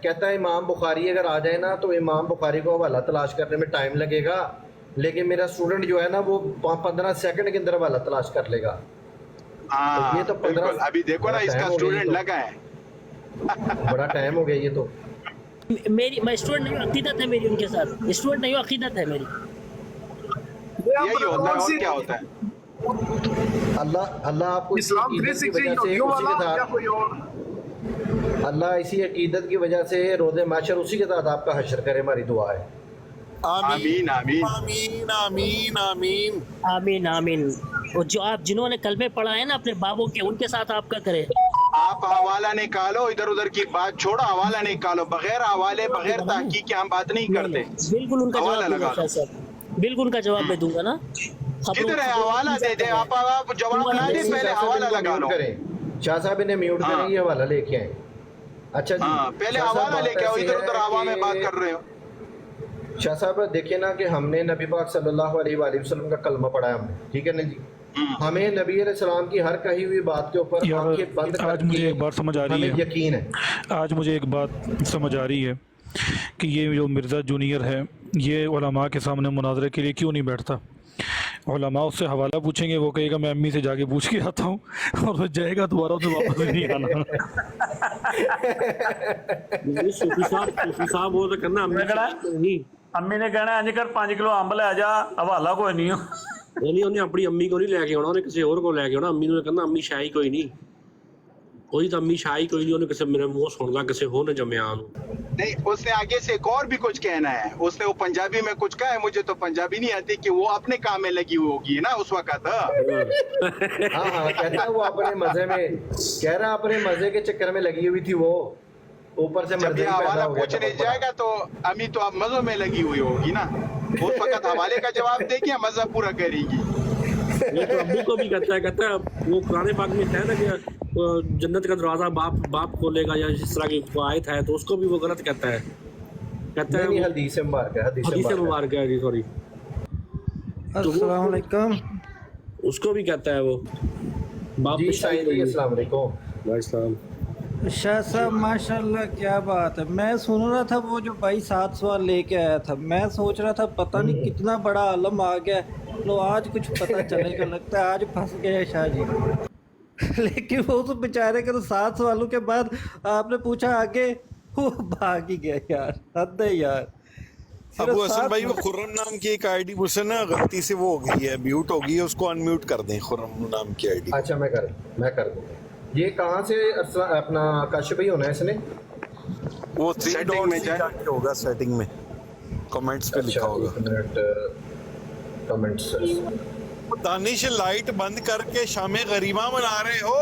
کہتا ہے امام بخاری اگر آ جائے نا تو امام بخاری کو حوالہ تلاش کرنے میں ٹائم لگے گا، لیکن میرا اسٹوڈنٹ جو ہے نا وہ 15 سیکنڈ کے اندر حوالہ تلاش کر لے گا. یہ تو 15 ابھی دیکھو نا اس کا اسٹوڈنٹ لگا ہے، بڑا ٹائم ہو گیا. یہ تو میں اسٹوڈنٹ نہیں ہوں، عقیدت ہے میری ان کے ساتھ. اسٹوڈنٹ نہیں ہوں، عقیدت ہے میری. یہی ہوتا ہے. اور کیا ہوتا ہے؟ اللہ آپ کو اسلام 360 یوں والا یا کوئی اور؟ اللہ اسی عقیدت کی وجہ سے روز محشر اسی کے ساتھ آپ کا حشر کرے، ہماری دعا ہے۔ آمین آمین آمین آمین آمین آمین آمین۔ اور جو آپ جنہوں نے کلمے پڑھا ہے نا اپنے بابوں کے، ان کے ساتھ آپ کا کرے۔ آپ حوالہ نکالو، ادھر ادھر کی بات چھوڑو، حوالہ نکالو، بغیر حوالے بغیر تحقیق کے ہم بات نہیں کرتے۔ بالکل ان کا حوالہ جواب دوں لگا گا دو، بالکل ان کا جواب میں دوں گا نا۔ ادھر ہے حوالہ دے دے، آپ جواب نہ دیں، پہلے حوالہ لگا لو۔ شاہ صاحب انہیں میوٹ کریں، یہ حوالہ لے کے آئیں۔ اچھا جی، ہاں پہلے حوالہ لے کے آؤ، ادھر ادھر ہوا میں بات کر رہے ہو۔ شاہ صاحب دیکھیں نا کہ ہم نے نبی پاک صلی اللہ علیہ وآلہ وسلم کا کلمہ پڑھا ہے ہم نے، ٹھیک ہے نا جی؟ ہمیں نبی علیہ السلام کی ہر کہی ہوئی بات کے اوپر آنکھیں بند کر آج مجھے ایک بات سمجھ آ رہی ہے، ہمیں یقین ہے۔ آج مجھے ایک بات سمجھ آ رہی ہے کہ یہ جو مرزا جونیئر ہے یہ علماء کے سامنے مناظرے کے لیے کیوں نہیں بیٹھتا۔ علماء اس سے حوالہ پوچھیں گے، وہ کہے گا میں امی سے جا کے پوچھ کے آتا ہوں، اور وہ جائے گا دوبارہ اسے واپس نہیں آنا۔ صوفی صاحب وہ تو کرنا امی نے کہنا انج کر 5 کلو امب لے جا، حوالہ کوئی نہیں ہو۔ نہیں انہیں اپنی امی کو نہیں لے کے آنا، انہیں کسی اور کو لے کے آنا۔ امی نے کہنا امی شاہی کوئی نہیں، وہی تو امی شاہی کوئی نہیں، انہیں کسی میرے منہ سننا کسی ہو نے جمیا نہیں، اس نے آگے سے ایک اور بھی کچھ کہنا ہے، اس نے وہ پنجابی میں کچھ کہا ہے، مجھے تو پنجابی نہیں آتی، کہ وہ اپنے کام میں لگی ہوئی ہوگی نا اس وقت۔ ہاں ہاں کہتا ہے وہ اپنے مزے میں، کہہ رہا اپنے مزے کے چکر میں لگی ہوئی تھی، وہ اوپر سے جب یہ حوالہ پوچھنے جائے گا تو امی تو اب مزوں میں لگی ہوئی ہوگی نا، اس وقت حوالے کا جواب دے کے مزہ پورا کرے گی۔ یہ تو ابو کو بھی کہتا ہے وہ قرآن پاک میں ہے نا کہ جنت کا دروازہ باپ کھولے گا، یا اس طرح کی آیت ہے، تو اس کو بھی وہ غلط کہتا ہے حدیث مبارک ہے، حدیث مبارک ہے جی، سوری۔ السلام علیکم۔ اس کو بھی کہتا ہے وہ باپ جی سعید جی السلام علیکم۔ السلام۔ شاہ صاحب ماشاءاللہ کیا بات ہے، میں سن رہا تھا وہ جو بھائی 7 سوال لے کے آیا تھا، میں سوچ رہا تھا پتہ نہیں کتنا بڑا عالم آ گیا، لو آج کچھ پتہ چلے گا، لگتا ہے آج پھنس گئے شاہ جی۔ لیکن وہ تو بیچارے کے تو 7 سوالوں کے بعد آپ نے پوچھا آگے، وہ بھاگ ہی گیا یار، حد ہے یار۔ ابو حسن بھائی وہ خرم نام کی ایک آئی ڈی مجھ سے نا غلطی سے وہ ہو گئی ہے، میوٹ ہو گئی ہے، اس کو ان میوٹ کر دیں، خرم نام کی آئی ڈی۔ اچھا میں کر دوں۔ یہ کہاں سے اپنا کاشف بھائی ہونا ہے اس نے؟ وہ 3 ڈاٹ میں جا کے ہوگا، سیٹنگ میں کمنٹس پہ لکھا ہوگا۔ کمنٹس دانش لائٹ بند کر کے شام غریبہ منا رہے ہو۔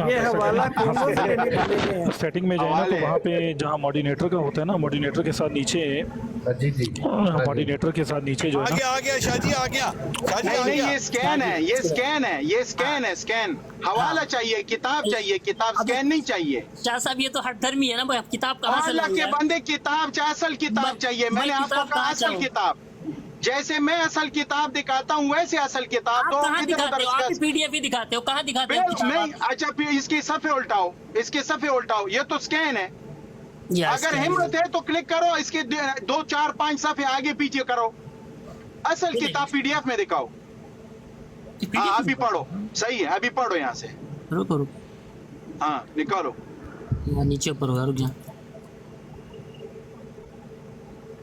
یہ حوالہ سیٹنگ میں جائے نا تو وہاں پہ جہاں موڈینیٹر کا ہوتا ہے نا، موڈینیٹر کے ساتھ نیچے، جی جی موڈینیٹر کے ساتھ نیچے جو ہے نا، آ گیا شاہ جی، آ گیا شاہ جی، نہیں یہ اسکین ہے، یہ اسکین ہے، یہ اسکین ہے، اسکین۔ حوالہ چاہیے، کتاب چاہیے، کتاب اسکین نہیں چاہیے۔ شاہ صاحب یہ تو ہر دھرمی ہے نا، کتاب کہاں سے اللہ کے بندے کتاب اصل کتاب چاہیے، میں نے آپ کو کہا اصل کتاب، جیسے میں اصل کتاب دکھاتا ہوں ویسے اصل کتاب دو۔ کہاں دکھاتے ہو؟ آپ پی ڈی ایف ہی دکھاتے ہو، کہاں دکھاتے ہو؟ نہیں اچھا اس کے صفحے الٹاؤ، اس کے صفحے الٹاؤ، یہ تو اسکین ہے۔ اگر ہمت ہے تو کلک کرو، اس کے 2 4 5 صفحے آگے پیچھے کرو، اصل کتاب پی ڈی ایف میں دکھاؤ۔ ہاں ابھی پڑھو، صحیح ہے، ابھی پڑھو یہاں سے، رکو ہاں نکالو نیچے اوپر ہوگا، رک جا۔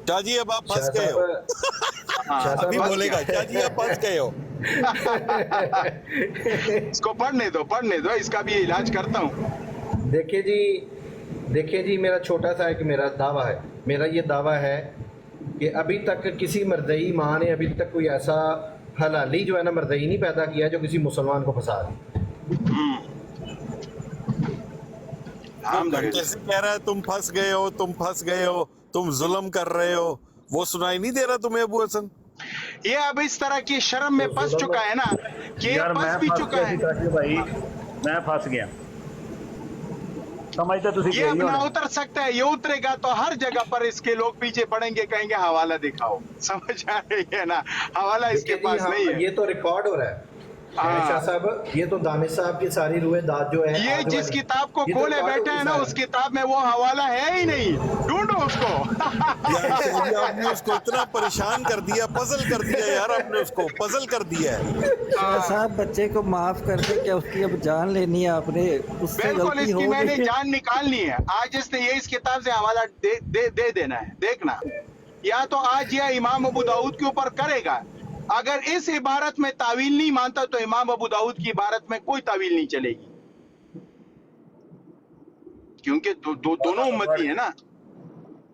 شاہ جی اب آپ پھنس گئے ہو، ابھی بولے گا شاہ جی آپ پھنس گئے ہو۔ اس کو پڑھنے دو، اس کا بھی علاج کرتا ہوں۔ دیکھیں جی میرا چھوٹا سا ایک میرا دعویٰ ہے، میرا یہ دعویٰ ہے کہ ابھی تک کسی مرزئی ماں نے ابھی تک کوئی ایسا حلالی جو ہے نا مرزئی نہیں پیدا کیا جو کسی مسلمان کو پھنسا دے۔ کیسے کہہ رہا ہے تم پھنس گئے ہو، تم پھنس گئے ہو، تم ظلم کر رہے ہو، وہ سنائی نہیں دے رہا تمہیں ابو حسن؟ یہ اب اس طرح کی شرم میں پھنس چکا ہے نا، کہ یہ پھنس بھی چکا ہے۔ بھائی میں پھنس گیا، سمجھتے تسی یہ اب نہ اتر سکتا ہے، یہ اترے گا تو ہر جگہ پر اس کے لوگ پیچھے پڑیں گے، کہیں گے حوالہ دکھاؤ، سمجھ آ رہی ہے نا، حوالہ اس کے پاس نہیں ہے۔ یہ تو ریکارڈ ہو رہا ہے شاہ صاحب، یہ تو دانش صاحب کی ساری روح داد جو ہے، یہ جس کتاب کو کھولے بیٹھے ہیں نا اس کتاب میں وہ حوالہ ہے ہی نہیں، ڈھونڈو اس کو۔ آپ نے اس کو اتنا پریشان کر دیا، پزل کر دیا یار، آپ نے اس کو پزل کر دیا ہے۔ شاہ صاحب بچے کو معاف کر دیں، کیا اس کی اب جان لینی ہے آپ نے؟ اس سے بالکل غلطی اس ہو کی میں نے گئی ہے۔ جان نکالنی ہے، آج اس نے یہ اس کتاب سے حوالہ دے دینا ہے، دیکھنا، یا تو آج یہ امام ابو داؤد کے اوپر کرے گا، اگر اس عبارت میں تعویل نہیں مانتا تو امام ابو داؤد کی عبارت میں کوئی تعویل نہیں چلے گی، کیونکہ دونوں امتی ہیں نا،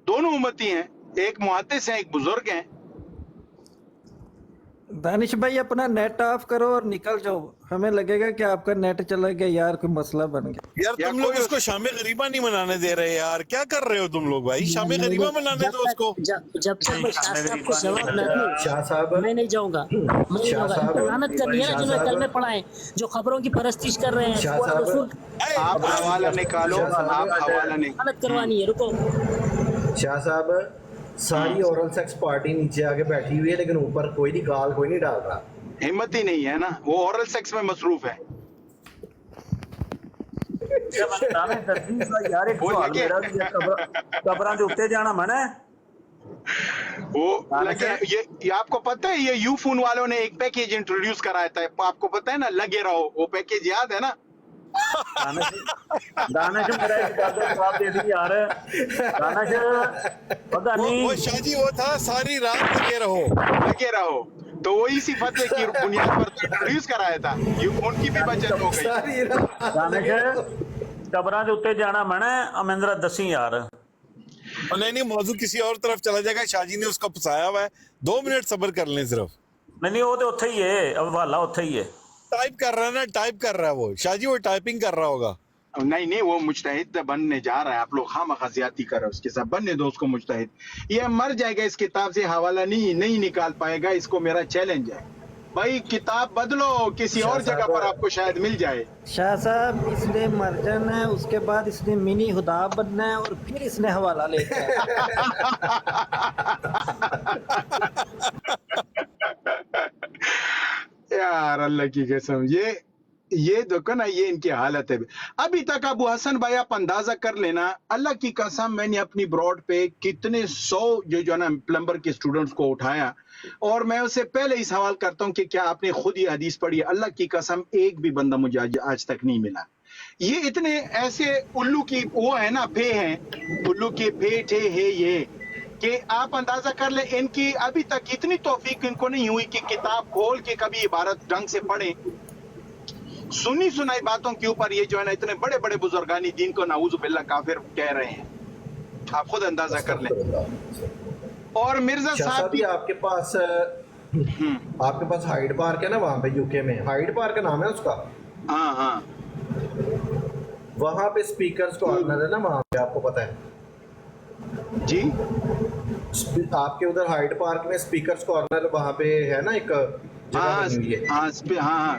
دونوں امتی ہیں، ایک محدث ہیں ایک بزرگ ہیں. دانش بھائی اپنا نیٹ آف کرو اور نکل جاؤ، ہمیں لگے گا کہ آپ کا نیٹ چلا گیا یار، کوئی مسئلہ بن گیا. یار تم لوگ اس کو شام غریبہ نہیں منانے دے رہے یار، کیا کر رہے ہو تم لوگ بھائی؟ شام غریبہ منانے دو اس کو. جب تک میں شاہ صاحب کو جواب نہ دوں شاہ صاحب میں نہیں جاؤں گا، میں نہیں جاؤں گا. لعنت کرنی ہے نا جنہوں نے کلمے پڑھائے، جو خبروں کی پرستش کر رہے ہیں. شاہ صاحب آپ حوالہ نکالو، آپ حوالہ نکالو. لعنت کروانی ہے. رکو شاہ صاحب ساری اورل سیکس پارٹی نیچے آگے بیٹھی ہوئی ہے لیکن اوپر کوئی نہیں گال کوئی نہیں ڈال رہا. ہمت ہی نہیں ہے نا، وہ اورل سیکس میں مصروف ہے. قبراں دے اوتے جانا منع ہے. وہ لگے یہ آپ کو پتہ ہے یہ یو فون والوں نے ایک پیکیج انٹروڈیوس کرایا تھا، آپ کو پتہ ہے نا، لگے رہو، وہ پیکیج یاد ہے نا؟ دانش میرا ایک جواب دے دی یار. دانش پتہ نہیں وہ شاہ جی وہ تھا ساری رات لگے رہو، لگے رہو، تو وہی اسی فتوے کی بنیاد پر انٹروڈیوس کرایا تھا. یو فون کی بھی بچت ہو گئی. دانش قبراں دے اوتے جانا منع ہے. امیندرا دسی یار. نہیں موضوع کسی اور طرف چلا جائے گا. شاہ جی نے اس کو پھنسایا ہوا ہے، 2 منٹ صبر کر لیں صرف. نہیں وہ تو اوتھے ہی ہے، حوالہ اوتھے ہی ہے. ٹائپ کر رہا ہے نا، ٹائپ کر رہا ہے وہ شاہ جی، وہ ٹائپنگ کر رہا ہوگا. نہیں وہ مجتہد بننے جا رہا ہے، آپ لوگ خواہ زیادتی کر رہے ہو اس کے ساتھ. بننے دو اس کو مجتہد، یہ مر جائے گا اس کتاب سے، حوالہ نہیں نکال پائے گا. اس کو میرا چیلنج ہے بھائی، کتاب بدلو، کسی اور جگہ پر آپ کو شاید مل جائے. شاہ صاحب اس نے مر جانا ہے، اس کے بعد اس نے منی خدا بننا ہے، اور پھر اس نے حوالہ لے کے یار اللہ کی قسم، یہ دیکھو نا، یہ ان کی حالت ہے. ابھی تک ابو حسن بھائی آپ اندازہ کر لینا، اللہ کی قسم میں نے اپنی براڈ پہ کتنے 100 جو نا پلمبر کے اسٹوڈنٹس کو اٹھایا، اور میں اسے پہلے ہی سوال کرتا ہوں کہ کیا آپ نے خود یہ حدیث پڑھی ہے؟ اللہ کی قسم ایک بھی بندہ مجھے آج تک نہیں ملا. یہ اتنے ایسے الو کی وہ ہے نا، پھے ہیں، الو کے پھیٹ ہے یہ، کہ آپ اندازہ کر لیں ان کی ابھی تک اتنی توفیق ان کو نہیں ہوئی کہ کتاب کھول کے کبھی عبارت ڈھنگ سے پڑھیں. سنی سنائی باتوں کے اوپر یہ جو ہے نا اتنے بڑے بڑے بزرگانی دین کو نعوذ باللہ کافر کہہ رہے ہیں. آپ خود اندازہ کر لیں. اور مرزا صاحب بھی آپ کے پاس ہائیڈ پارک ہے نا وہاں پہ یو کے میں، ہائیڈ پارک نام ہے اس کا. ہاں وہاں پہ اسپیکرز کارنر ہے نا وہاں پہ، آپ کو پتہ ہے جی؟ آپ کے ادھر ہائیڈ پارک میں اسپیکرز کارنر وہاں پہ ہے نا ایک ہاں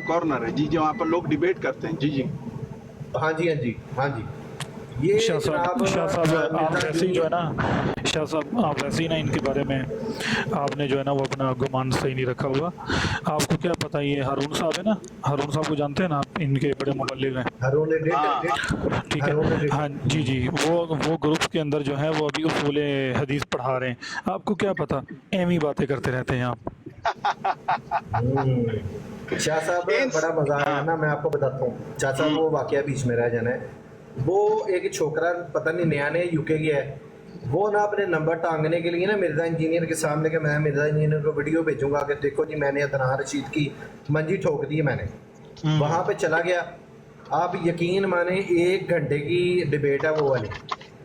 کارنر ہے جی، جو وہاں پر لوگ ڈیبیٹ کرتے ہیں. جی ہاں جی یہ شاہ صاحب آپ ویسے ہی جو ہے نا، شاہ صاحب آپ ویسے ہی نا ان کے بارے میں آپ نے جو ہے نا وہ اپنا گمان صحیح نہیں رکھا ہوا. آپ کو کیا پتہ، یہ ہارون صاحب ہے نا، ہارون صاحب کو جانتے ہیں نا آپ، ان کے بڑے مبلغ ہیں. ٹھیک ہے، ہاں جی وہ گروپ کے اندر جو ہے وہ ابھی اصول حدیث پڑھا رہے ہیں. آپ کو کیا پتہ، ایمی باتیں کرتے رہتے ہیں آپ. شاہ صاحب بڑا مزہ آیا نا، میں آپ کو بتاتا ہوں. شاہ صاحب وہ واقعہ بیچ میں رہ جانا ہے. وہ ایک چھوکرا پتہ نہیں نیا یو کے گیا ہے، وہ نا اپنے نمبر ٹانگنے کے لیے نا مرزا انجینئر کے سامنے کہ میں مرزا انجینئر کو ویڈیو بھیجوں گا کہ دیکھو جی میں نے ادنان رشید کی منجی ٹھوک دی ہے میں نے. وہاں پہ چلا گیا، آپ یقین مانے 1 گھنٹے کی ڈیبیٹ ہے وہ والی،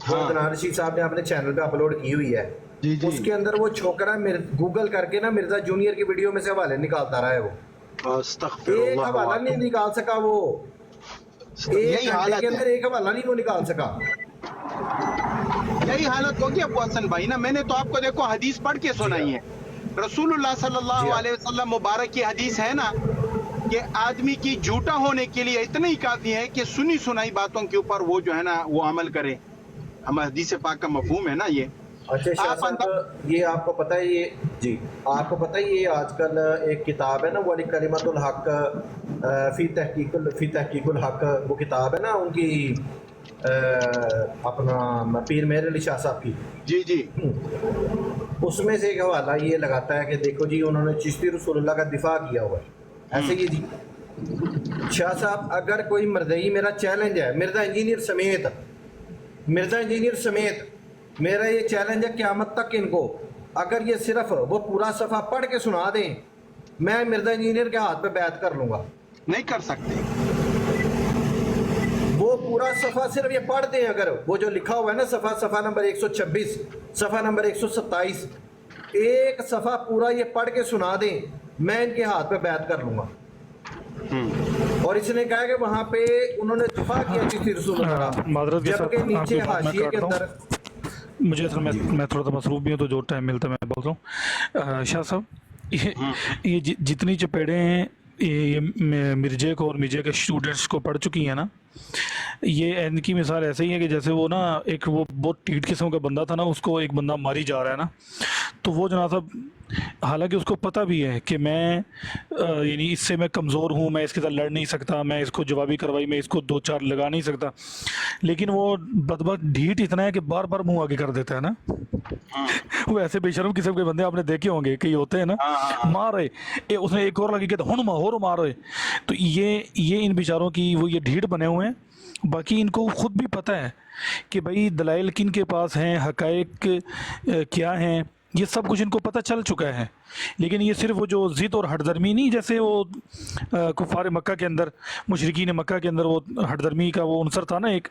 وہ ادنان رشید صاحب نے اپنے چینل پہ اپلوڈ کی ہوئی ہے. اس کے اندر وہ چھوکرا گوگل کر کے نا مرزا جونیئر کی ویڈیو میں سے حوالے نکالتا رہا ہے. وہ ایک حوالہ نہیں نکال سکا، وہ ایک گھنٹے کے اندر ایک حوالہ نہیں وہ نکال سکا. یہی حالت ہوگی ابو حسن بھائی نا. میں نے تو آپ کو دیکھو حدیث پڑھ کے سنائی ہے. رسول اللہ صلی اللہ علیہ وسلم مبارک کی حدیث ہے نا کہ آدمی کی جھوٹا ہونے کے لیے اتنا ہی کافی ہے کہ سنی سنائی باتوں کے اوپر وہ جو ہے نا وہ عمل کرے. ہم حدیث پاک کا مفہوم ہے نا یہ. اچھا شاہ صاحب یہ آپ کو پتہ ہے، یہ جی آپ کو پتہ ہے یہ آج کل ایک کتاب ہے نا وہ کلمۃ الحق فی تحقیق الحق، وہ کتاب ہے نا ان کی اپنا پیر مہر علی شاہ صاحب کی. جی اس میں سے ایک حوالہ یہ لگاتا ہے کہ دیکھو جی انہوں نے چشتی رسول اللہ کا دفاع کیا ہوا ہے ایسے ہی. جی شاہ صاحب اگر کوئی مردئی میرا چیلنج ہے، مرزا انجینئر سمیت میرا یہ چیلنج ہے قیامت تک ان کو، اگر یہ صرف وہ پورا صفحہ پڑھ کے سنا دیں میں مرزا انجینئر کے ہاتھ پہ بیعت کر لوں گا. نہیں کر سکتے. وہ پورا صفحہ صرف یہ پڑھ دیں, اگر وہ جو لکھا ہوا ہے نا صفحہ نمبر 126, صفحہ نمبر 127, ایک صفحہ پورا یہ پڑھ کے سنا دیں, میں ان کے ہاتھ پہ بیعت کر لوں گا. اور اس نے کہا کہ وہاں پہ انہوں نے دفاع کیا تھی رسول اللہ, معذرت کے ساتھ جبکہ نیچے حاشیے کے اندر. مجھے اصل میں تھوڑا سا مصروف بھی ہوں, تو جو ٹائم ملتا ہے میں بول رہا ہوں. شاہ صاحب, یہ جتنی چپیڑیں ہیں یہ مرجے کو اور مرجے کے اسٹوڈنٹس کو پڑھ چکی ہیں نا, یہ ان کی مثال ایسے ہی ہے کہ جیسے وہ نا ایک وہ بہت ٹیٹ قسم کا بندہ تھا نا, اس کو ایک بندہ ماری جا رہا ہے نا, تو وہ جناب صاحب حالانکہ اس کو پتہ بھی ہے کہ میں یعنی اس سے میں کمزور ہوں, میں اس کے ساتھ لڑ نہیں سکتا, میں اس کو جوابی کارروائی میں اس کو 2-4 لگا نہیں سکتا, لیکن وہ بدبخت ڈھیٹ اتنا ہے کہ بار بار منہ آگے کر دیتا ہے نا. وہ ایسے بے شرم قسم کے بندے آپ نے دیکھے ہوں گے کہ یہ ہوتے ہیں نا, مار رہے, اس نے ایک اور لگی کہتا ہوں ہو مار رہے. تو یہ ان بیچاروں کی وہ یہ ڈھیٹ بنے ہوئے ہیں. باقی ان کو خود بھی پتہ ہے کہ بھائی دلائل کن کے پاس ہیں, حقائق کیا ہیں, یہ سب کچھ ان کو پتہ چل چکا ہے. لیکن یہ صرف وہ جو ضد اور ہٹ درمی نہیں, جیسے وہ کفار مکہ کے اندر, مشرکین مکہ کے اندر وہ ہٹ درمی کا وہ عنصر تھا نا ایک,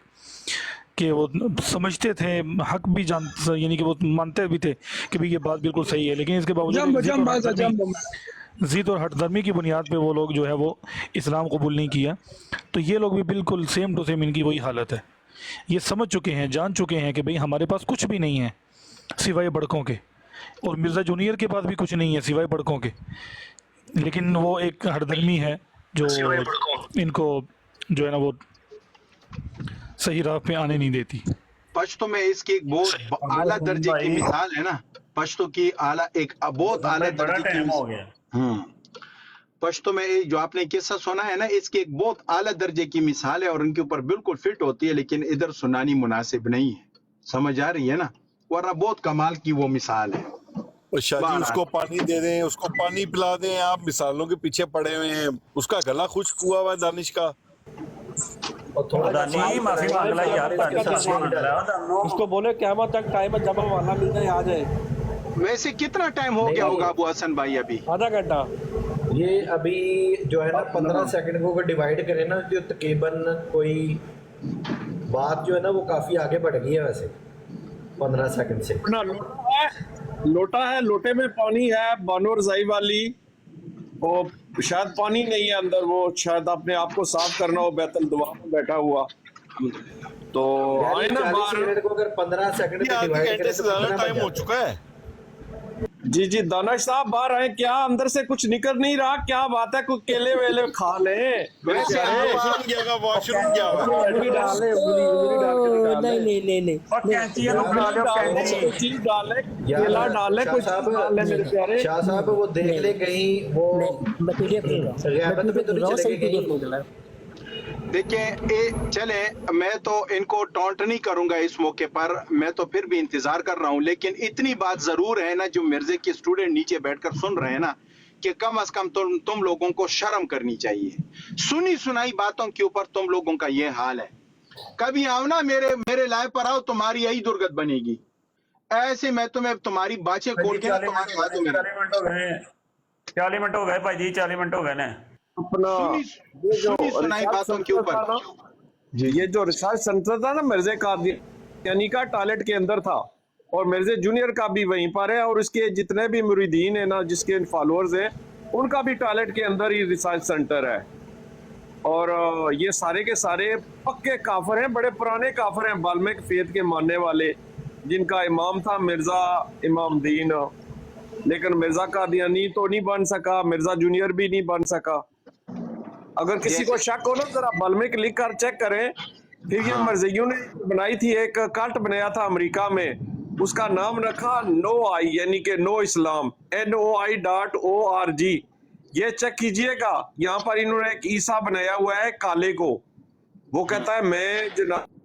کہ وہ سمجھتے تھے حق بھی یعنی کہ وہ مانتے بھی تھے کہ بھئی یہ بات بالکل صحیح ہے, لیکن اس کے باوجود ضد اور ہٹ درمی کی بنیاد پہ وہ لوگ جو ہے وہ اسلام قبول نہیں کیا. تو یہ لوگ بھی بالکل سیم ٹو سیم ان کی وہی حالت ہے. یہ سمجھ چکے ہیں, جان چکے ہیں کہ بھئی ہمارے پاس کچھ بھی نہیں ہے سوائے بڑکوں کے, اور مرزا جونیئر کے پاس بھی کچھ نہیں ہے سوائے بڑکوں کے, لیکن وہ ایک ہٹ درمی ہے جو ان کو جو ہے نا وہ صحیح راہ پہ آنے نہیں دیتی. پشتو میں اس کی ایک بہت اعلیٰ درجے کی مثال ہے نا, پشتو کی ایک بہت اعلیٰ درجے کی پشتو میں جو آپ نے قصہ سنا ہے نا, اس کی ایک بہت اعلیٰ درجے کی مثال ہے اور ان کے اوپر بالکل فٹ ہوتی ہے, لیکن ادھر سنانی مناسب نہیں ہے. سمجھ آ رہی ہے نا, ورنہ بہت کمال کی وہ مثال ہے. شاہ جی اس کو پانی دے دیں, اس کو پانی پلا دیں, آپ مثالوں کے پیچھے پڑے ہوئے ہیں. اس کا گلا خشک ہوا ہوا ہے دانش کا. اس کو بولے قیامت تک ٹائم ہے, جب حوالہ ملتا ہے آ جائے. ویسے کتنا ٹائم ہو گیا ہوگا ابو حسن بھائی؟ ابھی آدھا گھنٹہ. یہ ابھی جو ہے نا 15 سیکنڈ کو اگر ڈیوائیڈ کریں نا, جو تقریباً کوئی بات جو ہے نا وہ کافی آگے بڑھ گئی ہے ویسے 15 سیکنڈ سے. لوٹا ہے, لوٹے میں پانی ہے, بانو رضائی والی, وہ شاید پانی نہیں ہے اندر, وہ شاید اپنے آپ کو صاف کرنا ہو, بیت الدعا میں بیٹھا ہوا. تو آئے نا 40 منٹ کو اگر 15 سیکنڈ پہ ڈیوائیڈ کریں تو ٹائم ہو چکا ہے. جی دانش صاحب باہر آئے, کیا اندر سے کچھ نکل نہیں رہا, کیا بات ہے, کوئی کیلے ویلے کھا لیں. واش روم کیا شاہ صاحب وہ دیکھ لے کہیں وہ غیبت میں تو نہیں چلے گئے کہیں. دیکھیں چلے, میں تو ان کو ٹونٹ نہیں کروں گا اس موقع پر, میں تو پھر بھی انتظار کر رہا ہوں, لیکن اتنی بات ضرور ہے نا جو مرزے کے اسٹوڈنٹ نیچے بیٹھ کر سن رہے ہیں نا, کہ کم از کم تم لوگوں کو شرم کرنی چاہیے. سنی سنائی باتوں کے اوپر تم لوگوں کا یہ حال ہے. کبھی آؤ نا میرے لائف پر آؤ, تمہاری یہی درگت بنے گی. ایسے میں تمہیں تمہاری باتیں کھول کے تمہارے ہاتھوں میں 40 منٹ ہو گئے بھائی جی, 40 منٹ ہو گئے نا. اپنا یہ جو ریسرچ سینٹر تھا نا مرزا قادیانی کا, ٹوائلٹ کے اندر تھا, اور مرزا جونیئر کا بھی وہیں پر ہے, اور اس کے جتنے بھی مریدین ہیں نا, جس کے فالوورز ہیں, ان کا بھی ٹوائلٹ کے اندر ہی ریسرچ سینٹر ہے. اور یہ سارے کے سارے پکے کافر ہیں, بڑے پرانے کافر ہیں, بالمک فیت کے ماننے والے, جن کا امام تھا مرزا امام دین, لیکن مرزا قادیانی تو نہیں بن سکا, مرزا جونیئر بھی نہیں بن سکا. اگر کسی کو شک ہو نا, ذرا بالمک لکھ کر چیک کریں. پھر یہ مرزیوں نے بنائی تھی, ایک کلٹ بنایا تھا امریکہ میں, اس کا نام رکھا نو آئی, یعنی کہ نو اسلام, NOI.org. یہ چیک کیجئے گا, یہاں پر انہوں نے ایک عیسیٰ بنایا ہوا ہے کالے کو, وہ کہتا ہے میں جناب.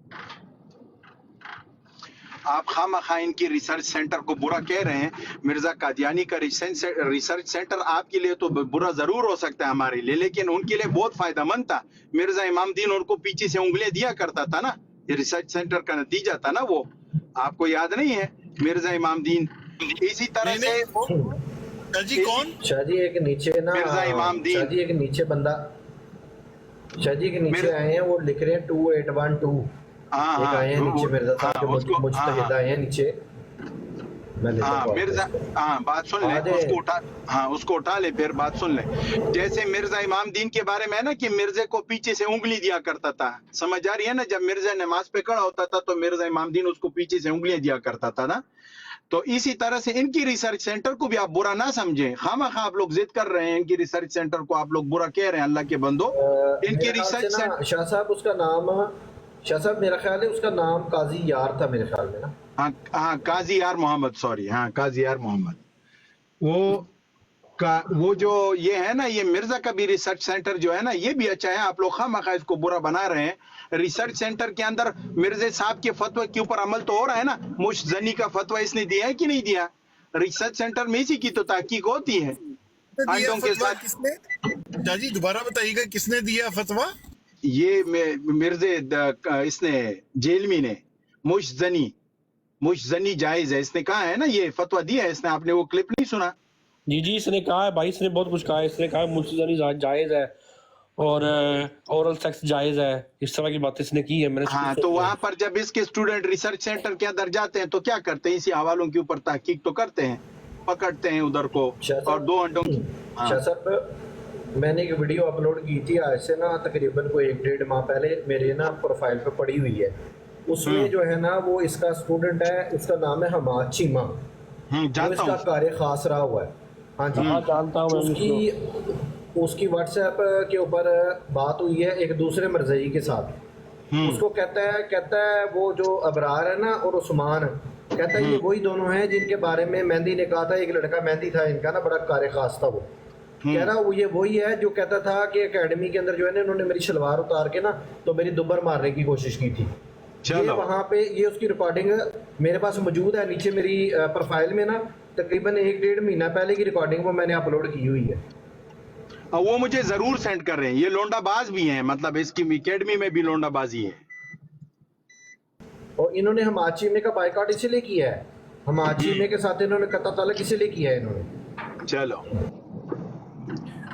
آپ خواہ ان کی ریسرچ سینٹر کو برا کہہ رہے ہیں. مرزا قادیانی کا ریسرچ سینٹر آپ کے لیے تو برا ضرور ہو سکتا ہے ہمارے لیے, لیکن ان کے لیے بہت فائدہ مند تھا. مرزا امام دین ان کو پیچھے سے انگلیاں دیا کرتا تھا نا, یہ ریسرچ سینٹر کا نتیجہ تھا نا وہ, آپ کو یاد نہیں ہے؟ مرزا امام دین اسی طرح سے जी कौन? शाह जी एक नीचे ना, मिर्जा इमाम दीन। शाह जी एक नीचे बंदा, शाह जी के नीचे आए हैं, वो लिख रहे हैं 2812। हाँ एक हाँ आए हैं नीचे मिर्जा साहब हाँ, जो उसको- मुजतहिद आए हैं नीचे। मैं लेता हाँ हूँ मिर्जा, हाँ बात सुन ले, आधे- उसको उठा, हाँ उसको उठा ले, फिर बात सुन ले। जैसे मिर्जा इमाम दीन के बारे में है ना कि मिर्जे को पीछे से उंगली दिया करता था, समझ आ रही है ना? जब मिर्जा नमाज पे खड़ा होता था तो मिर्जा इमाम दीन उसको पीछे से उंगलियां दिया करता था ना। तो इसी तरह से इनकी रिसर्च सेंटर को भी आप बुरा ना समझें, खामखा आप लोग जिद कर रहे हैं, इनकी रिसर्च सेंटर को आप लोग बुरा कह रहे हैं। अल्लाह के बंदो, इनकी मेरे ख्याल रिसर्च से ना सेंटर, शाह साहब उसका नाम, शाह साहब मेरा ख्याल है उसका नाम काजी यार था मेरे ख्याल में ना। हाँ हाँ काजी यार मोहम्मद, सॉरी, हाँ काजी यार मोहम्मद। वो जो ये है ना, ये मिर्जा का भी रिसर्च सेंटर जो है ना, ये भी अच्छा है। आप लोग खामखा इसको बुरा बना रहे हैं। रिसर्च सेंटर के अंदर मिर्जे साहब के फतवे के ऊपर अमल तो हो रहा है ना। मुश्तजनी का फतवा इसने दिया है कि नहीं दिया? रिसर्च सेंटर में इसी की तो तहकीक होती है। अंडों के फतवा साथ किसने? शाह जी दोबारा बताइएगा, किसने दिया फतवा? ये मिर्जे इसने जेलमी ने, मुश्तजनी जायज है, इसने कहा है ना, ये फतवा दिया है इसने। आपने वो क्लिप नहीं सुना? जी जी, इसने कहा है भाई, इसने बहुत कुछ कहा है। इसने कहा मुल्तजनी जायज है और ओरल सेक्स जायज है, इस तरह की बातें इसने की है। मैंने हाँ, तो वहां पर जब इसके स्टूडेंट रिसर्च सेंटर के अंदर जाते हैं तो क्या करते हैं? इसी हवालों के ऊपर तहकीक तो करते हैं, पकड़ते हैं उधर को और 2 अंडों की। हाँ। शाह साहब मैंने एक वीडियो अपलोड की थी आज से ना तकरीबन कोई 1-1.5 माह पहले, मेरे ना प्रोफाइल पे पड़ी हुई है। उसमें जो है ना वो इसका स्टूडेंट है, उसका नाम है हमाद चीमा, वो जानता इसका हूँ। कार्य खास रहा हुआ है। हाँ जी, हाँ जानता हूँ मैं उसकी व्हाट्सएप के ऊपर बात हुई है एक दूसरे मरज़ई के साथ। उसको कहता है वो जो अबरार है ना और उस्मान, कहता है ये वही दोनों हैं जिनके बारे में मेहंदी ने कहा था, एक लड़का मेहंदी था इनका ना, बड़ा कार्य खास था। वो कह रहा वो ये वही है जो कहता था कि एकेडमी के अंदर जो है ना इन्होंने मेरी शलवार उतार के ना तो मेरी दुबर मारने की कोशिश की थी। ये वहाँ पे ये उसकी रिकॉर्डिंग मेरे पास मौजूद है नीचे मेरी प्रोफाइल में ना, तकरीबन 1-1.5 महीना पहले की रिकॉर्डिंग वो मैंने अपलोड की हुई है। वो मुझे जरूर सेंड कर रहे हैं। ये लोंडाबाज भी हैं, मतलब इसकी एकेडमी में भी लोंडाबाजी है। और इन्होंने हमाद चीमे का बाइकआउट इसीलिए किया है, हमाद चीमे के साथ इन्होंने कत्ल ताल्लुक इसीलिए किया है इन्होंने। चलो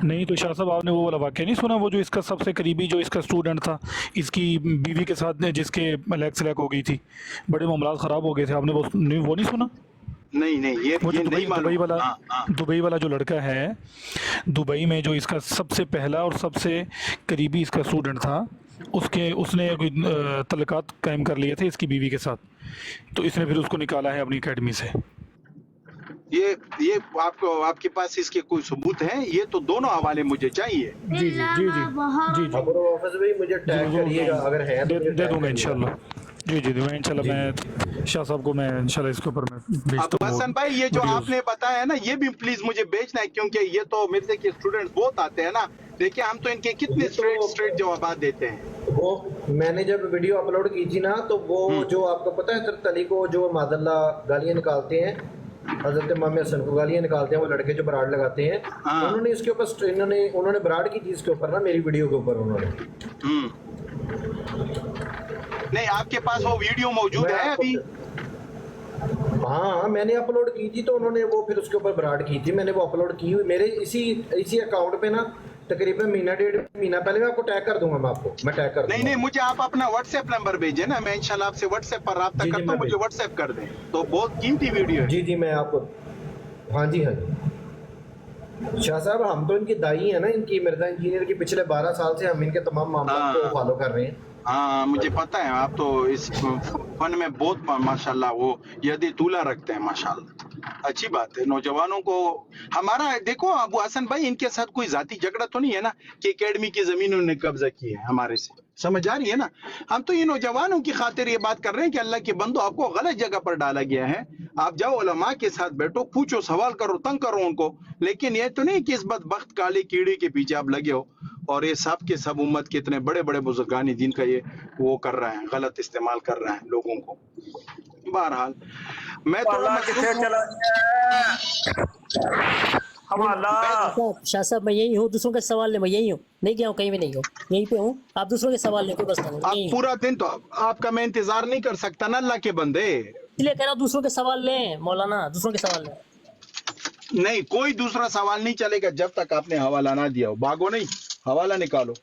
नहीं तो शाह साहब आपने वो वाला वाक़या नहीं सुना, वो जो इसका सबसे करीबी जो इसका स्टूडेंट था, इसकी बीवी के साथ जिसके लैक हो गई थी, बड़े मामलात ख़राब हो गए थे, आपने वो नहीं सुना? नहीं ये वो जो नहीं मालूम। दुबई वाला जो लड़का है, दुबई में जो इसका सबसे पहला और सबसे करीबी इसका स्टूडेंट था, उसने कोई तल्लुकात कायम कर लिए थे इसकी बीवी के साथ, तो इसने फिर उसको निकाला है अपनी एकेडमी से। ये आपके पास इसके कोई सबूत है? ये तो दोनों हवाले मुझे चाहिए। जी जी जी जी जी जी अगर ऑफिस भी मुझे टैग करिएगा अगर है तो दे दूंगा इंशाल्लाह। जी जी मैं इंशाल्लाह, मैं शाह साहब को मैं इंशाल्लाह इसके ऊपर मैं भेजता अब हूँ। हसन भाई ये जो आपने बताया है ना, ये भी प्लीज मुझे भेजना है, क्योंकि ये तो मिर्जे के स्टूडेंट्स बहुत आते हैं ना। देखिए हम तो इनके कितने स्ट्रेट जवाब देते हैं। वो मैंने जब वीडियो अपलोड की थी ना तो वो जो आपको पता है हज़रत अली को जो मादल्ला गालियाँ निकालते हैं, हजरत इमाम हसन को गालियाँ निकालते हैं, वो लड़के जो बराड़ लगाते हैं, उन्होंने इसके ऊपर उन्होंने बराड़ की थी इसके ऊपर ना, मेरी वीडियो के ऊपर उन्होंने। नहीं आपके पास वो वीडियो मौजूद है अभी? हाँ मैंने अपलोड की थी तो उन्होंने वो फिर उसके ऊपर बराड़ की थी, मैंने वो अपलोड की हुई मेरे इसी अकाउंट पे ना तकरीबन 1-1.5 महीना पहले। मैं आपको टैग कर दूंगा, मैं टैग कर दूंगा। नहीं मुझे आप अपना व्हाट्सएप नंबर भेजें ना, मैं इंशाल्लाह आपसे व्हाट्सएप पर राब्ता करता हूँ, मुझे व्हाट्सएप कर दें। तो बहुत कीमती वीडियो है। जी मैं आपको, हाँ जी शाह साहब हम तो इनकी दाई है ना, इनकी मिर्जा इंजीनियर की पिछले 12 साल से हम इनके तमाम मामलों को फॉलो कर रहे हैं। हाँ मुझे पता है, आप तो इस फन में बहुत माशाल्लाह वो यदि तूला रखते हैं माशाल्लाह। अच्छी बात है। नौजवानों को हमारा देखो अबू हसन भाई, इनके साथ कोई जाती झगड़ा तो नहीं है ना कि एकेडमी की जमीन उन्होंने कब्जा की है हमारे से, समझ आ रही है ना? हम तो ये नौजवानों की खातिर ये बात कर रहे हैं कि अल्लाह के बंदो आपको गलत जगह पर डाला गया है, आप जाओ उलमा के साथ बैठो, पूछो, सवाल करो, तंग करो उनको। लेकिन ये तो नहीं कि इस बदबख्त काली कीड़े के पीछे आप लगे हो और ये सब के सब उम्मत के इतने बड़े बड़े बुजुर्गानी दिन का ये वो कर रहे हैं, गलत इस्तेमाल कर रहे हैं लोगों को। बहरहाल मैं शाह साहब मैं यही हूँ, दूसरों के सवाल ले, मैं यही हूँ, नहीं गया हूँ कहीं भी नहीं हूँ, यहीं पे हूँ। आप दूसरों के सवाल ले, कोई बस नहीं। आप पूरा दिन तो आपका मैं इंतजार नहीं कर सकता ना अल्लाह के बंदे, इसलिए कह रहा हूँ दूसरों के सवाल लें मौलाना, दूसरों के सवाल लें। नहीं, कोई दूसरा सवाल नहीं चलेगा जब तक आपने हवाला ना दिया हो। भागो नहीं, हवाला निकालो।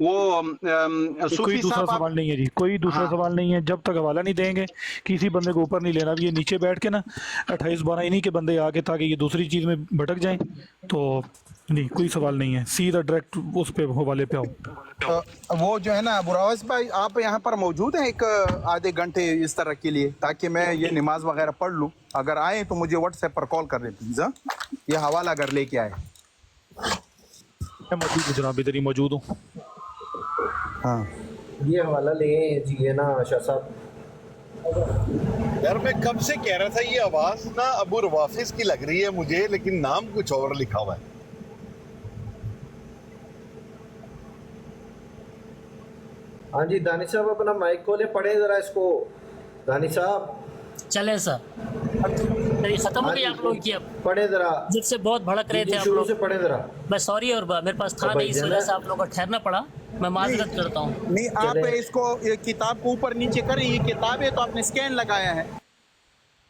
वो कोई सूफी दूसरा साहब सवाल नहीं है जी, कोई दूसरा सवाल नहीं है। जब तक हवाला नहीं देंगे किसी बंदे को ऊपर नहीं लेना। अब ये नीचे बैठ के ना 28-12 इन्हीं के बंदे आके ताकि ये दूसरी चीज में भटक जाएं, तो नहीं, कोई सवाल नहीं है, सीधा डायरेक्ट उस पे हवाले पे आओ। वो जो है ना बुरावस भाई, आप यहाँ पर मौजूद हैं एक आधे घंटे इस तरह के लिए, ताकि मैं ये नमाज वगैरह पढ़ लूँ। अगर आए तो मुझे व्हाट्सएप पर कॉल कर दें प्लीज। ये हवाला अगर लेके आए। मैं मौजूद हूँ जनाब, इधर ही मौजूद हूँ। हाँ, ये हवाला ले जी, ये ना शाह साहब। यार मैं कब से कह रहा था ये आवाज ना अबू रवाफिस की लग रही है मुझे, लेकिन नाम कुछ और लिखा हुआ है। हाँ जी दानिश साहब, अपना माइक खोले, पढ़े जरा इसको। दानिश साहब चले सर, मेरी खत्म हो गई आप लोगों की। अब पढ़े जरा, जब से बहुत भड़क रहे थे आप शुरू लोग। से पढ़े जरा। मैं सॉरी, और मेरे पास था नहीं, इस वजह से आप लोगों को ठहरना पड़ा। मैं माजरत करता हूँ। नहीं, आप इसको ये किताब को ऊपर नीचे करें। ये किताब है तो आपने स्कैन लगाया है।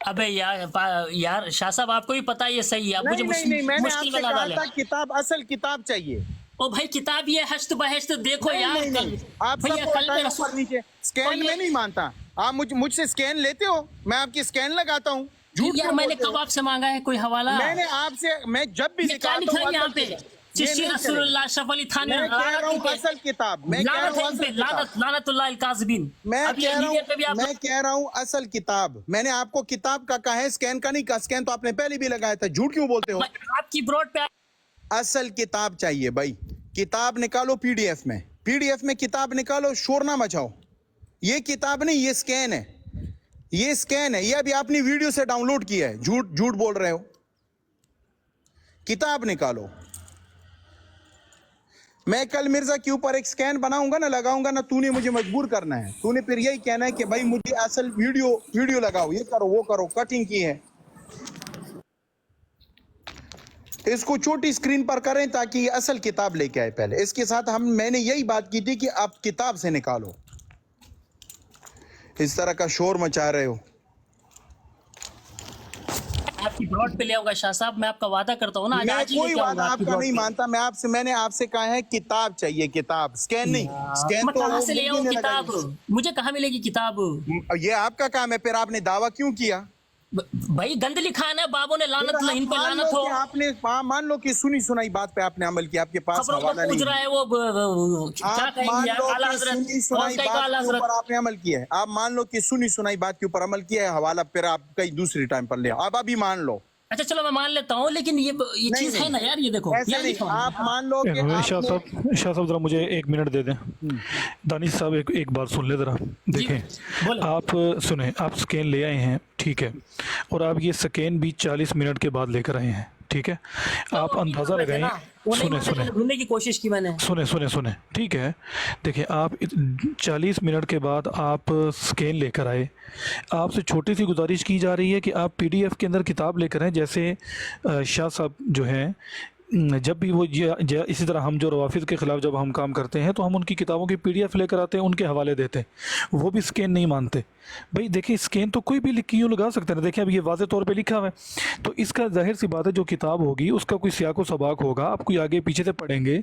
अबे यार शाह साहब, आपको भी पता है ये सही है। आप मुझे नहीं, मैंने मुश्किल आपसे में ना कहा डालें। था किताब, असल किताब चाहिए। ओ भाई, किताब ये हश्त बहश्त देखो यार। नहीं, आप भैया सबको कल हटाएं मेरा ऊपर नीचे। स्कैन में नहीं मानता। आप मुझसे स्कैन लेते हो, मैं आपकी स्कैन लगाता हूँ। झूठ यार, क्यों मैंने बोलते हो? कब आपसे मांगा है कोई हवाला? मैंने आपसे, मैं जब भी ये क्या निकालता लिखा हूँ है यहाँ पे? चिश्ती रसूलुल्लाह अशरफ अली थानवी, मैं कह रहा हूँ असल किताब। मैं कह रहा हूँ असल किताब। लानतुल्लाह काज़िबीन। मैं अब ये कह रहा मीडिया पे भी हूँ, आप मैं कह रहा हूँ असल किताब। मैंने आपको किताब का कहा है, स्कैन का नहीं कहा। स्कैन तो आपने पहले भी लगाया था। झूठ क्यों बोलते हो? आपकी ब्रॉड पे असल किताब चाहिए भाई। किताब निकालो पीडीएफ में, पीडीएफ में किताब निकालो, शोर ना मचाओ। ये किताब नहीं, ये स्कैन है। ये स्कैन है। ये अभी आपने वीडियो से डाउनलोड किया है। झूठ झूठ बोल रहे हो। किताब निकालो। मैं कल मिर्जा के ऊपर एक स्कैन बनाऊंगा ना, लगाऊंगा ना, तूने मुझे मजबूर करना है। तूने फिर यही कहना है कि भाई मुझे असल वीडियो लगाओ, ये करो, वो करो। कटिंग की है, इसको छोटी स्क्रीन पर करें ताकि ये असल किताब लेके आए। पहले इसके साथ मैंने यही बात की थी कि आप किताब से निकालो। इस तरह का शोर मचा रहे हो। आपकी ब्रॉड पे ले आऊंगा शाह साहब, मैं आपका वादा करता हूँ ना। मैं आज ही कोई लेके वादा आऊंगा आपकी आपका ब्रॉड नहीं पे। मानता। मैंने आपसे कहा है किताब चाहिए, किताब, स्कैन नहीं। स्कैन मैं तो कहाँ वो से ले मुझे आऊँ नहीं किताब? लगाई। मुझे कहाँ मिलेगी किताब? ये आपका काम है। फिर आपने दावा क्यों किया? भाई गंद लिखा है ना, बाबों ने लानत, फिर आप इन पे मान लानत लो हो। कि आपने मान लो कि सुनी सुनाई बात पे आपने अमल किया। आपके पास खबरों को हवाला पूछ नहीं रहा है। है वो क्या आप मान कहेंगे यार? लो आला कि हजरत, सुनी और सुनाई कहेगा बात आला के हजरत। ऊपर आपने अमल किया है। आप मान लो कि सुनी सुनाई बात के ऊपर अमल किया है। हवाला फिर आप कहीं दूसरी टाइम पर ले आओ। आप अभी मान लो। अच्छा चलो मैं मान लेता हूँ, लेकिन ये चीज है ना यार, ये देखो ऐसे यार, नहीं। लिखा आप मान लो कि शाह आपने साहब जरा मुझे 1 मिनट दे दें। दानिश साहब एक बार सुन ले जरा। देखें, बोलो। आप सुने, आप स्कैन ले आए हैं, ठीक है, और आप ये स्कैन भी 40 मिनट के बाद लेकर आए हैं, ठीक है। आप अंदाज़ा लगाएं। सुने ढूंढने की कोशिश की मैंने। सुने, ठीक है। देखिए, आप 40 मिनट के बाद आप स्कैन लेकर आए। आपसे छोटी सी गुजारिश की जा रही है कि आप पीडीएफ के अंदर किताब लेकर आएँ। जैसे शाह साहब जो हैं, जब भी वो इसी तरह हम जो रवाफिज के ख़िलाफ़ जब हम काम करते हैं तो हम उनकी किताबों की पीडीएफ लेकर आते हैं, उनके हवाले देते हैं, वो भी स्कैन नहीं मानते। भाई देखिए, स्कैन तो कोई भी क्यों लगा सकते हैं। देखिए अब ये वाज़े तौर पे लिखा हुआ है, तो इसका जाहिर सी बात है जो किताब होगी उसका कोई सियाक व सबाक होगा। आप कोई आगे पीछे से पढ़ेंगे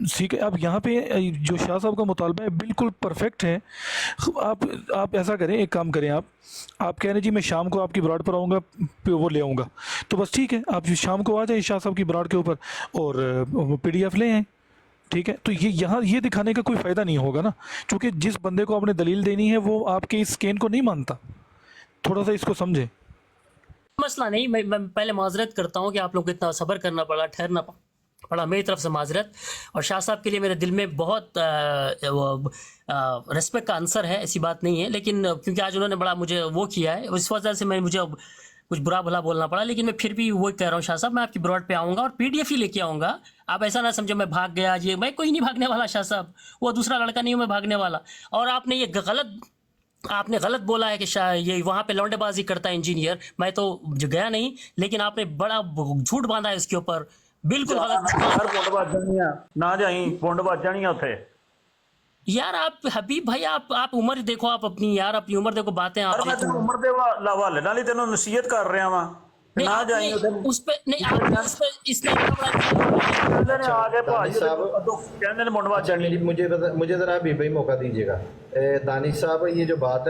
सीख। अब यहाँ पे जो शाह साहब का मुतालबा है बिल्कुल परफेक्ट है। आप ऐसा करें, एक काम करें, आप कह रहे जी मैं शाम को आपकी ब्राड पर आऊँगा, वो ले आऊँगा, तो बस ठीक है, आप शाम को आ जाए शाह साहब की ब्राड के ऊपर और पीडीएफ ले आए, ठीक है। तो ये दिखाने का कोई फ़ायदा नहीं होगा ना, क्योंकि जिस बंदे को आपने दलील देनी है वो आपके इस स्कैन को नहीं मानता। थोड़ा सा इसको समझे। मसला नहीं, मैं पहले माजरत करता हूँ कि आप लोग को इतना सब्र करना पड़ा, ठहरना पड़ा, मेरी तरफ से माजरत। और शाह साहब के लिए मेरे दिल में बहुत रिस्पेक्ट का आंसर है, ऐसी बात नहीं है, लेकिन क्योंकि आज उन्होंने बड़ा मुझे वो किया है, इस वजह से मुझे कुछ बुरा भला बोलना पड़ा। लेकिन मैं फिर भी वही कह रहा हूँ शाह साहब, मैं आपकी ब्रॉड पे आऊँगा और पीडीएफ ही लेके आऊँगा। आप ऐसा ना समझो मैं भाग गया, ये मैं कोई नहीं भागने वाला शाह साहब, वो दूसरा लड़का नहीं हूँ मैं भागने वाला। और आपने गलत बोला है कि ये वहाँ पे लौंडेबाजी करता है इंजीनियर। मैं तो गया नहीं, लेकिन आपने बड़ा झूठ बांधा है इसके ऊपर, बिल्कुल गलत। ना जाई पुंड बज जानी उत्थे। यार आप हबीब भाई आप उम्र देखो, आप अपनी यार अपनी उम्र देखो, बातें आप ਮੈਂ ਤੈਨੂੰ ਉਮਰ ਦੇ ਹਵਾਲੇ ਨਾਲ ਹੀ ਤੈਨੂੰ ਨਸੀਹਤ ਕਰ ਰਿਹਾ ਵਾਂ नहीं, ना आपने जाइए उधर। उस पे नहीं, आपने उस पे इसने ਕਹਿੰਦੇ ਨੇ ਆ ਕੇ ਭਾਜੀ ਸਾਹਿਬ ਕਹਿੰਦੇ ਨੇ ਮੁੰਡਵਾ अच्छा मुझे जरा अभी भाई मौका दीजिएगा दानिश साहब, ये जो बात है